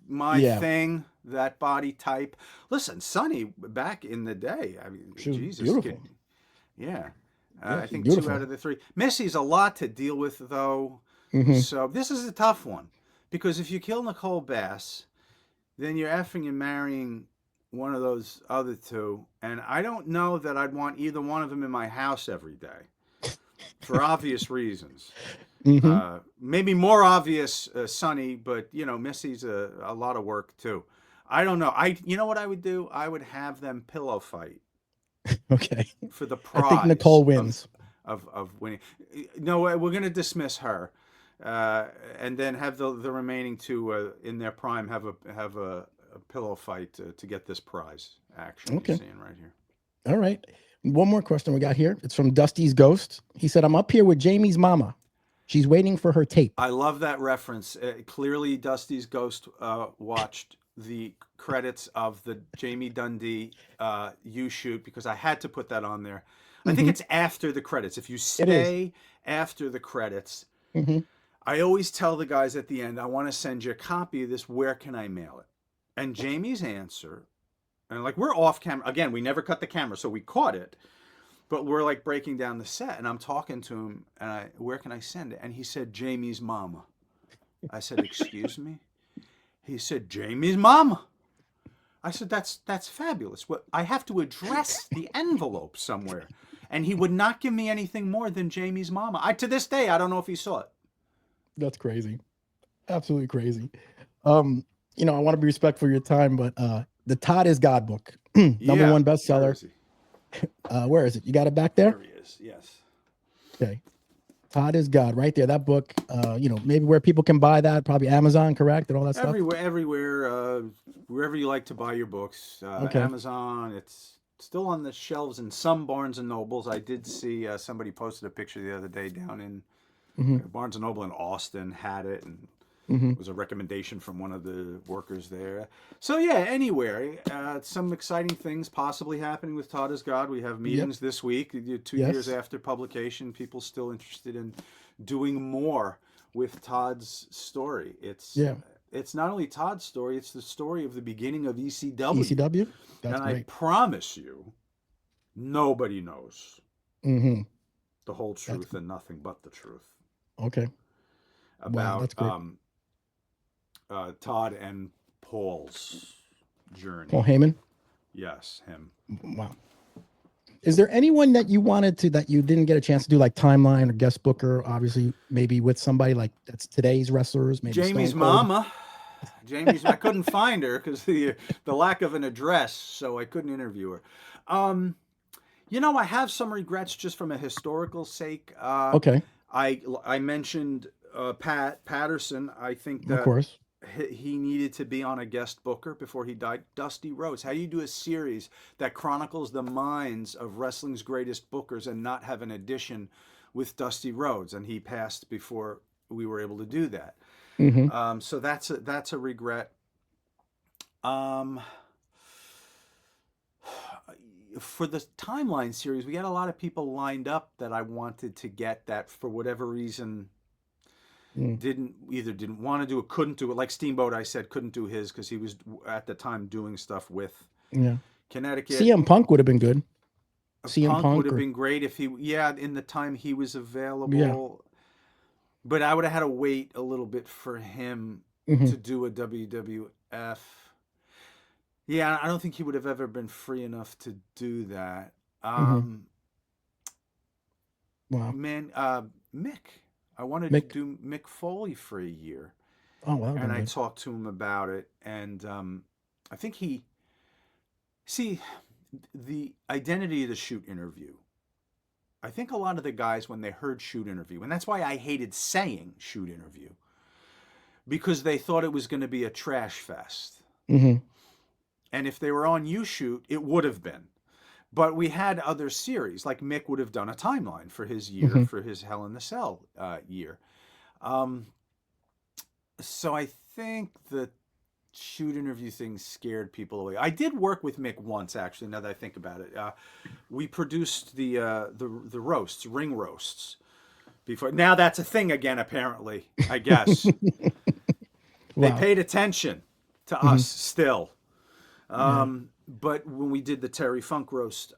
my thing. That body type. Listen, Sonny, back in the day, I mean, she was Jesus, beautiful. I think beautiful. 2 out of the 3. Missy's a lot to deal with, though. So this is a tough one, because if you kill Nicole Bass, then you're effing and marrying one of those other 2, and I don't know that I'd want either one of them in my house every day, for obvious reasons. Maybe more obvious, Sonny, but Missy's a lot of work too. I don't know. You know what I would do? I would have them pillow fight. Okay. For the prize. I think Nicole wins. Of winning. No, we're going to dismiss her. and then have the remaining two in their prime have a pillow fight to get this prize action Okay. you're seeing right here. All right. One more question we got here. It's from Dusty's Ghost. He said, I'm up here with Jamie's mama. She's waiting for her tape. I love that reference. Clearly, Dusty's Ghost watched the credits of the Jamie Dundee You Shoot, because I had to put that on there. I think it's after the credits. If you stay after the credits, I always tell the guys at the end, I want to send you a copy of this. Where can I mail it? And Jamie's answer, and like, we're off camera. Again, we never cut the camera, so we caught it. But we're like breaking down the set, and I'm talking to him, and where can I send it? And he said, Jamie's mama. I said, excuse me? He said, Jamie's mama. I said, that's fabulous. Well, I have to address the envelope somewhere. And he would not give me anything more than Jamie's mama. To this day, I don't know if he saw it. That's crazy. Absolutely crazy. You know, I want to be respectful of your time, but the Todd is God book, number one bestseller. Where is it? You got it back there? There he is, yes. Okay. Todd is God, right there. That book, you know, maybe where people can buy that, probably Amazon, correct? And all that stuff? Everywhere, wherever you like to buy your books. Amazon, it's still on the shelves in some Barnes & Nobles. I did see somebody posted a picture the other day down in Barnes & Noble in Austin, had it, and it was a recommendation from one of the workers there. So yeah, anywhere. Some exciting things possibly happening with Todd is God. We have meetings this week, 2 years after publication. People still interested in doing more with Todd's story. It's not only Todd's story, it's the story of the beginning of ECW. ECW? That's and great. I promise you, nobody knows the whole truth and nothing but the truth. Okay. About that's great. Todd and Paul's journey. Paul Heyman? Yes, him. Wow. Is there anyone that you wanted to, that you didn't get a chance to do, like timeline or guest booker, obviously maybe with somebody like that's today's wrestlers? Maybe Jamie's mama. I couldn't find her because the lack of an address, so I couldn't interview her. You know, I have some regrets just from a historical sake. Okay. I mentioned Pat Patterson. I think that of course he needed to be on a guest booker before he died. Dusty Rhodes. How do you do a series that chronicles the minds of wrestling's greatest bookers and not have an edition with Dusty Rhodes? And he passed before we were able to do that. So that's a regret. For the timeline series, we had a lot of people lined up that I wanted to get that for whatever reason didn't want to do it, couldn't do it. Like Steamboat, I said, couldn't do his because he was at the time doing stuff with Connecticut. CM Punk would have been good. CM Punk would have been great if he, in the time he was available. But I would have had to wait a little bit for him to do a WWF. Yeah, I don't think he would have ever been free enough to do that. Wow. Man, Mick. I wanted to do Mick Foley for a year. Oh, wow. And I talked to him about it. And I think the identity of the shoot interview. I think a lot of the guys, when they heard shoot interview, and that's why I hated saying shoot interview, because they thought it was going to be a trash fest. And if they were on You Shoot, it would have been. But we had other series, like Mick would have done a timeline for his year, for his Hell in the Cell year. So I think the shoot interview thing scared people away. I did work with Mick once, actually, now that I think about it. We produced the roasts, ring roasts. Before. Now that's a thing again, apparently, I guess. They paid attention to us still. But when we did the Terry Funk roast,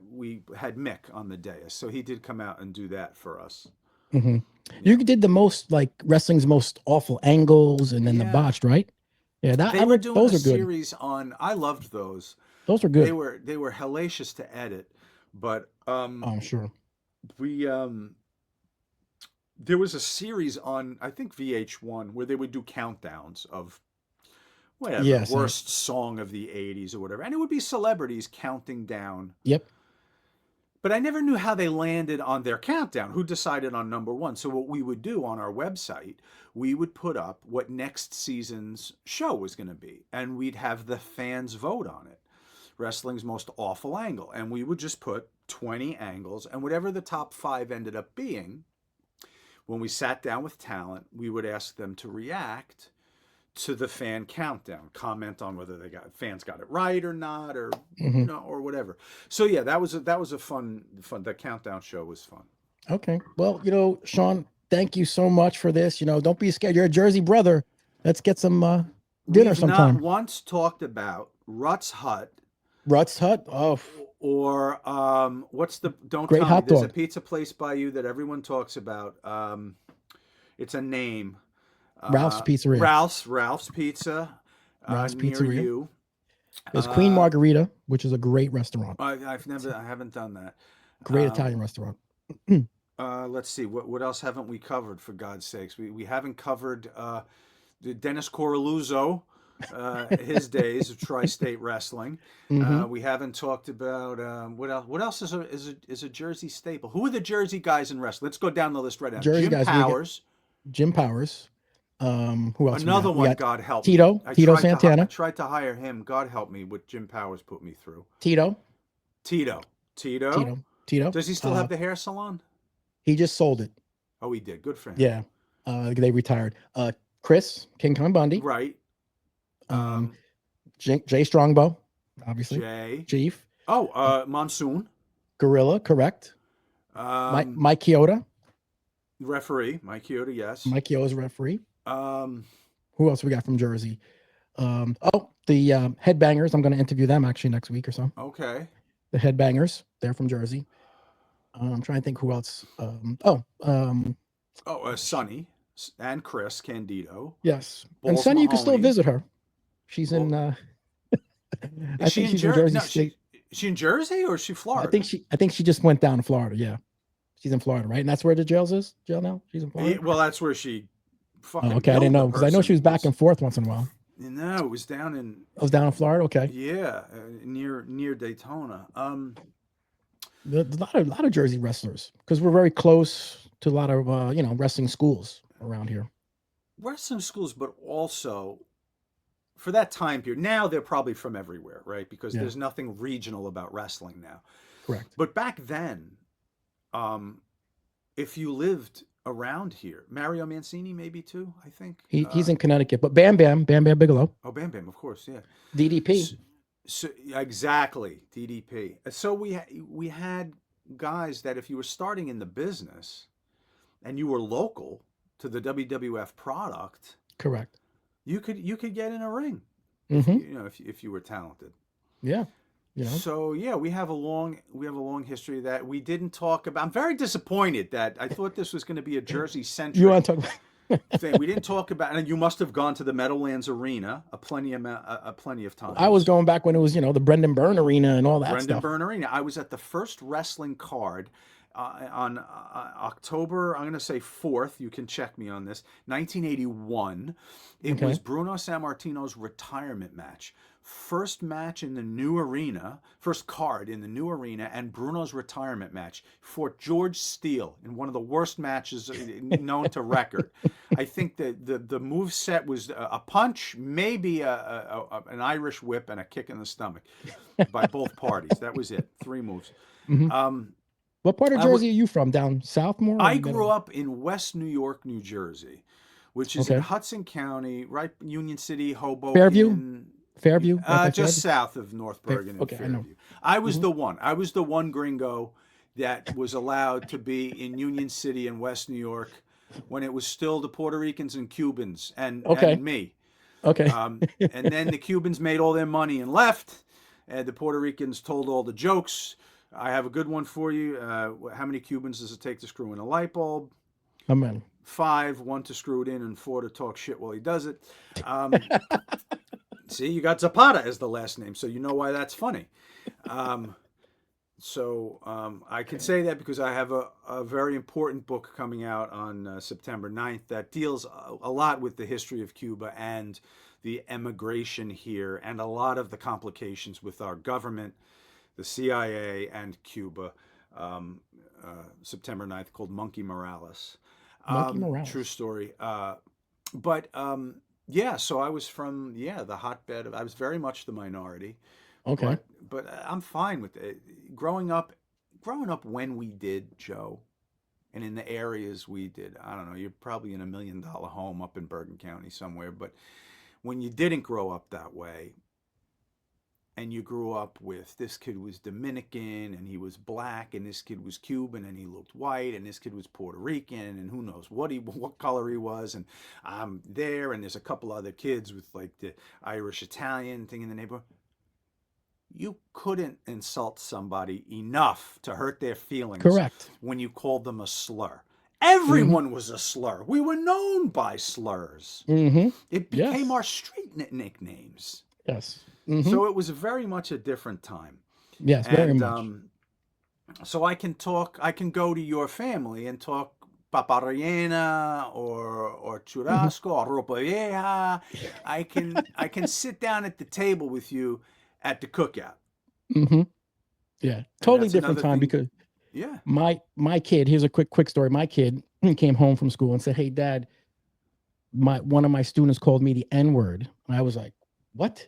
we had Mick on the dais, so he did come out and do that for us. You did the most, like, wrestling's most awful angles, and then the botched, right? Yeah, they were doing those a series on. I loved those. Those were good. They were hellacious to edit, but I'm sure there was a series on, I think, VH1 where they would do countdowns of whatever worst song of the 80s or whatever, and it would be celebrities counting down. But I never knew how they landed on their countdown, who decided on number one. So what we would do on our website, we would put up what next season's show was going to be, and we'd have the fans vote on it. Wrestling's most awful angle. And we would just put 20 angles, and whatever the top 5 ended up being, when we sat down with talent, we would ask them to react to the fan countdown, comment on whether fans got it right or not, or or whatever. So yeah, that was a fun. The countdown show was fun. Okay. Well, Sean, thank you so much for this. Don't be scared. You're a Jersey brother. Let's get some dinner We've sometime. not once talked about Rutt's Hut. Rutt's Hut? Oh. Or what's the Great tell hot me, there's dog. a pizza place by you that everyone talks about. It's a name. Ralph's Pizzeria. Ralph's Pizza. Ralph's near Pizzeria. you. There's Queen Margarita, which is a great restaurant. I haven't done that. Great Italian restaurant. Let's see. What else haven't we covered? For God's sakes, we haven't covered Dennis Coralluzzo, his days of tri-state wrestling. We haven't talked about what else. What else is a Jersey staple? Who are the Jersey guys in wrestling? Let's go down the list right now. Jersey Jim guys. Powers. Jim Powers. Who else? Another one. God help Tito. me. Tito Santana. I tried to hire him. God help me. What Jim Powers put me through. Tito. Does he still have the hair salon? He just sold it. Oh, he did. Good for him. Yeah. They retired. Chris King Kong Bundy. Right. Jay Strongbow, obviously. Jay. Chief. Oh, Monsoon. Gorilla, correct. Mike Chioda. Referee. Mike Chioda, yes. Mike Chioda's referee. Who else we got from Jersey? The Headbangers. I'm going to interview them actually next week or so. Okay. The Headbangers. They're from Jersey. I'm trying to think who else. Sonny and Chris Candido. Yes. Balls and Sonny, you can still Mahoney. visit her. She's in. Is she in Jersey? She in Jersey or is she Florida? I think she just went down to Florida. Yeah, she's in Florida, right? And that's where the jail now. She's in Florida. Well, that's where she. Fucking okay, I didn't know because I know she was back and forth once in a while. No, it was down in. I was down in Florida. Okay. Yeah, near Daytona. There's a lot of Jersey wrestlers because we're very close to a lot of wrestling schools around here. Wrestling schools, but also for that time period. Now they're probably from everywhere, right? Because there's nothing regional about wrestling now. Correct. But back then, if you lived around here, Mario Mancini maybe too, I think. He's in Connecticut, but Bam Bam Bigelow. Oh, Bam Bam, of course, yeah. DDP. So exactly, DDP. So we had guys that if you were starting in the business and you were local to the WWF product, correct, you could get in a ring, if you were talented. Yeah. So yeah, we have a long history that we didn't talk about. I'm very disappointed that I thought this was going to be a Jersey centric. You want to talk about? Thing. We didn't talk about, and you must have gone to the Meadowlands Arena plenty of times. I was going back when it was, the Brendan Byrne Arena and all that stuff. Brendan Byrne Arena. I was at the first wrestling card on October, I'm going to say 4th. You can check me on this. 1981. It was Bruno Sammartino's retirement match. First match in the new arena, first card in the new arena, and Bruno's retirement match for George Steele in one of the worst matches known to record. I think the move set was a punch, maybe an Irish whip, and a kick in the stomach by both parties. That was it. 3 moves. Mm-hmm. What part of Jersey are you from? Down south more? I grew up in West New York, New Jersey, which is in Hudson County, right? Union City, Hoboken. Fairview? Just south of North Bergen and Fairview. I know. I was the one. I was the one gringo that was allowed to be in Union City in West New York when it was still the Puerto Ricans and Cubans and me. Okay. And then the Cubans made all their money and left, and the Puerto Ricans told all the jokes. I have a good one for you. How many Cubans does it take to screw in a light bulb? How many? 5, 1 to screw it in, and 4 to talk shit while he does it. See, you got Zapata as the last name, so you know why that's funny. I can say that because I have a very important book coming out on September 9th that deals a lot with the history of Cuba and the emigration here and a lot of the complications with our government, the CIA, and Cuba. um, September 9th, called Monkey Morales. Monkey Morales. True story. But yeah, so I was from the hotbed I was very much the minority, Okay. but I'm fine with it. Growing up when we did, Joe, and in the areas we did, I don't know, you're probably in $1 million home up in Bergen County somewhere, but when you didn't grow up that way, and you grew up with this kid was Dominican and he was black, and this kid was Cuban and he looked white, and this kid was Puerto Rican, and who knows what color he was, and I'm there, and there's a couple other kids with like the Irish Italian thing in the neighborhood. You couldn't insult somebody enough to hurt their feelings. Correct. When you called them a slur. Everyone was a slur. We were known by slurs. It became our street nicknames. Yes. So it was very much a different time. Yes, very much. So I can go to your family and talk papa rellena or churrasco or ropa vieja. I can sit down at the table with you at the cookout. Yeah, totally different time because my kid, here's a quick story. My kid came home from school and said, "Hey, Dad, one of my students called me the N-word." And I was like, "What?"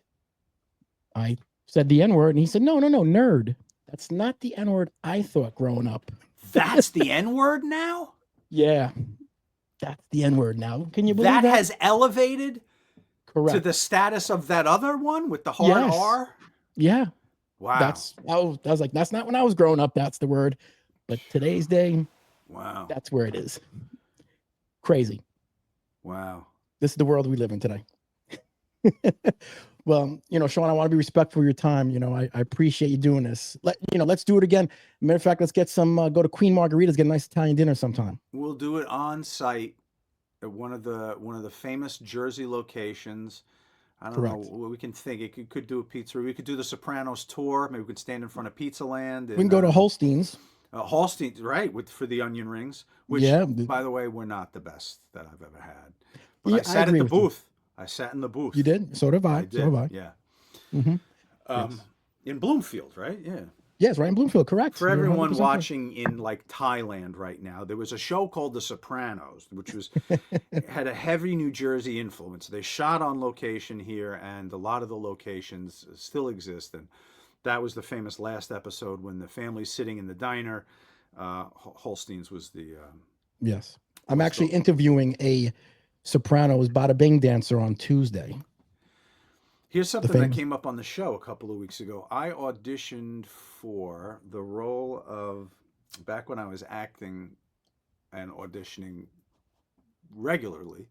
I said the N-word, and he said, no, nerd. That's not the N-word I thought growing up. That's the N-word now? Yeah, that's the N-word now. Can you believe that? That has elevated Correct to the status of that other one with the hard R? Yeah. Wow. I was like, that's not when I was growing up, that's the word. But today's day, wow, that's where it is. Crazy. Wow. This is the world we live in today. Well, Sean, I want to be respectful of your time. I appreciate you doing this. Let's do it again. Matter of fact, let's get some, go to Queen Margarita's, get a nice Italian dinner sometime. We'll do it on site at one of the famous Jersey locations. I don't know. We can think. It could do a pizzeria. We could do the Sopranos tour. Maybe we could stand in front of Pizza Land. We can go to Holstein's. Holstein's, right, for the onion rings. Which, by the way, were not the best that I've ever had. But I sat at the booth. I sat in the booth. You did? So did I. did. So did I. Yeah. In Bloomfield, right? Yeah. Yes, right in Bloomfield, correct. For everyone watching in like Thailand right now, there was a show called The Sopranos, which had a heavy New Jersey influence. They shot on location here, and a lot of the locations still exist. And that was the famous last episode when the family's sitting in the diner. Holstein's was the... yes. I'm actually interviewing a Sopranos Bada Bing dancer on Tuesday. Here's something that came up on the show a couple of weeks ago. I auditioned for the role of, back when I was acting and auditioning regularly,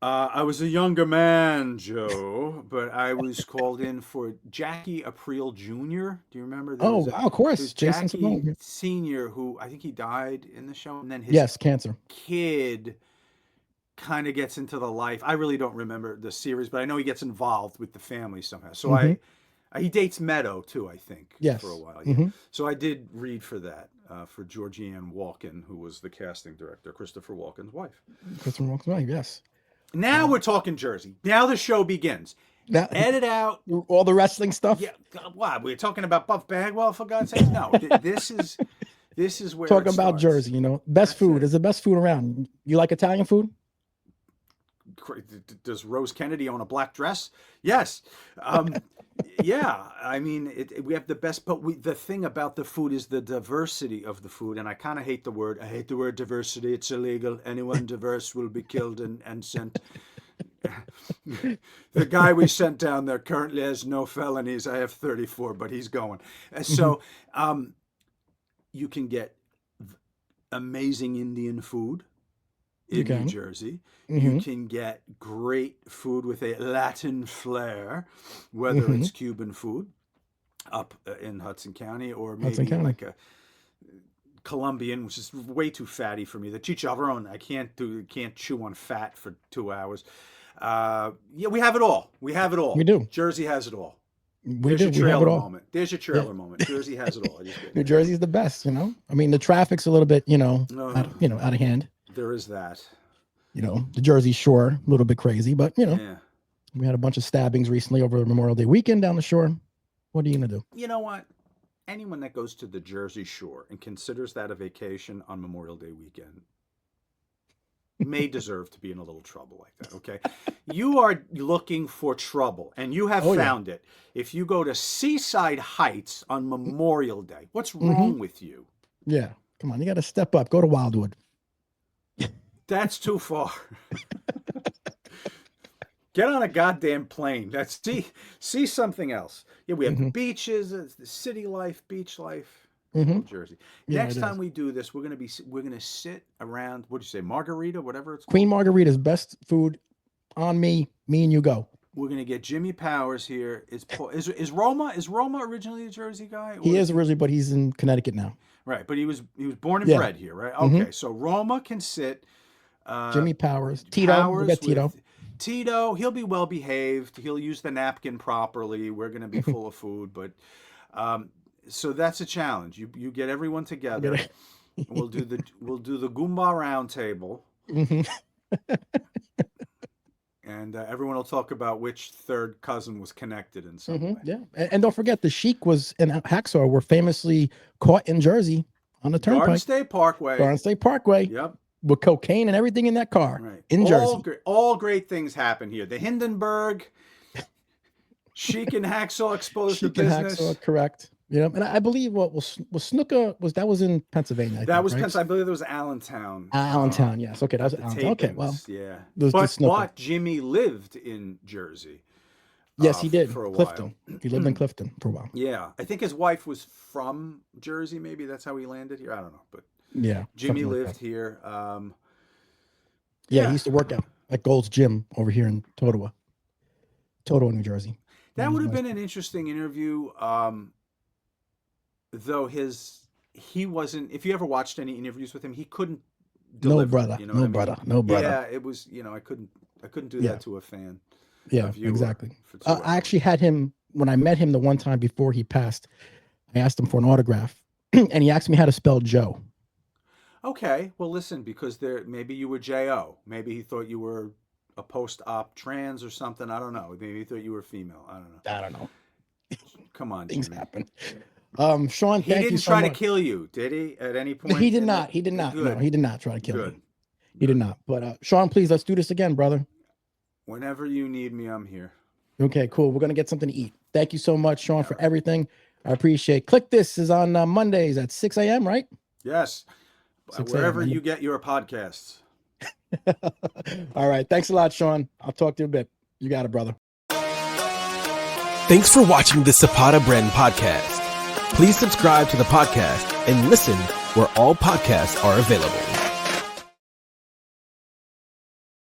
I was a younger man, Joe, but I was called in for Jackie Aprile Jr. Do you remember? Of course. Jason Jackie Simone. Sr., who I think he died in the show. And then his cancer kid kind of gets into the life. I really don't remember the series, but I know he gets involved with the family somehow. So he dates Meadow too, I think, for a while. Yeah. So I did read for that, for Georgianne Walken, who was the casting director, Christopher Walken's wife. Christopher Walken's wife, yes. Now we're talking Jersey. Now the show begins. Edit out all the wrestling stuff. Yeah, what? We're talking about Buff Bagwell, for God's sake? No, this is where talking about Jersey. Best food is the best food around. You like Italian food? Does Rose Kennedy own a black dress? Yes. Yeah. I mean, we have the best, but the thing about the food is the diversity of the food. And I kind of hate the word. I hate the word diversity. It's illegal. Anyone diverse will be killed and sent. The guy we sent down there currently has no felonies. I have 34, but he's going. So you can get amazing Indian food in New Jersey. You can get great food with a Latin flair, whether it's Cuban food up in Hudson County or maybe like a Colombian, which is way too fatty for me. The chicharron, I can't chew on fat for 2 hours. We have it all. We do. Jersey has it all. There's your trailer moment. There's your trailer moment. Jersey has it all. New Jersey's the best, I mean, the traffic's a little bit, out of hand. There is that. The Jersey Shore, a little bit crazy, but we had a bunch of stabbings recently over Memorial Day weekend down the shore. What are you gonna do? You know what? anyone that goes to the Jersey Shore and considers that a vacation on Memorial Day weekend may deserve to be in a little trouble like that, okay? You are looking for trouble, and you have found it. If you go to Seaside Heights on Memorial Day, what's wrong with you? Yeah, come on, you got to step up. Go to Wildwood. That's too far. Get on a goddamn plane. See something else. Yeah, we have the beaches, the city life, beach life, New Jersey. Yeah, Next time we do this, we're gonna sit around. What'd you say, margarita, whatever it's called? Queen Margarita's best food on me. Me and you go. We're gonna get Jimmy Powers here. Is Roma originally a Jersey guy? He is originally, but he's in Connecticut now. Right, but he was born and bred here, right? Okay, so Roma can sit. Jimmy Powers, Tito, we'll get Tito. Tito, he'll be well behaved. He'll use the napkin properly. We're gonna be full of food, but so that's a challenge. You get everyone together. We'll do the Goomba round table. And everyone will talk about which third cousin was connected in some way. Yeah, and don't forget, the Sheik was and Hacksaw were famously caught in Jersey on the turnpike. Garden State Parkway. Garden State Parkway. Yep. With cocaine and everything in that car in Jersey. All great things happen here. The Hindenburg, Sheik and Hacksaw exposed the business. Hacksaw, correct. Yeah, and I believe what was Snooker was in Pennsylvania. I believe it was Allentown. Allentown, yes. Okay, that was Allentown. Okay, well, yeah. But Jimmy lived in Jersey. Yes, he did. For a Clifton. while. He lived in Clifton for a while. Yeah, I think his wife was from Jersey. Maybe that's how he landed here. I don't know, but yeah, Jimmy lived here. He used to work at Gold's Gym over here in Totowa, New Jersey. That would have been an interesting interview. Though he wasn't. If you ever watched any interviews with him, he couldn't deliver. No brother. You know no brother. No brother. Yeah, it was. I couldn't do that to a fan. Yeah, exactly. I actually had him when I met him the one time before he passed. I asked him for an autograph, and he asked me how to spell Joe. Okay, well, listen, because maybe you were J.O. Maybe he thought you were a post-op trans or something. I don't know. Maybe he thought you were female. I don't know. Come on, things Jimmy. happen. Sean, he didn't try to kill you, did he? At any point? He did not. He did not. Good. No, he did not try to kill Good. me. He did not. But Sean, please, let's do this again, brother. Whenever you need me, I'm here. Okay, cool. We're gonna get something to eat. Thank you so much, Sean, for everything. I appreciate. Click This is on Mondays at 6 a.m. Right? Yes. Wherever you get your podcasts. All right. Thanks a lot, Sean. I'll talk to you a bit. You got it, brother. Thanks for watching the Zapata Brand Podcast. Please subscribe to the podcast and listen where all podcasts are available.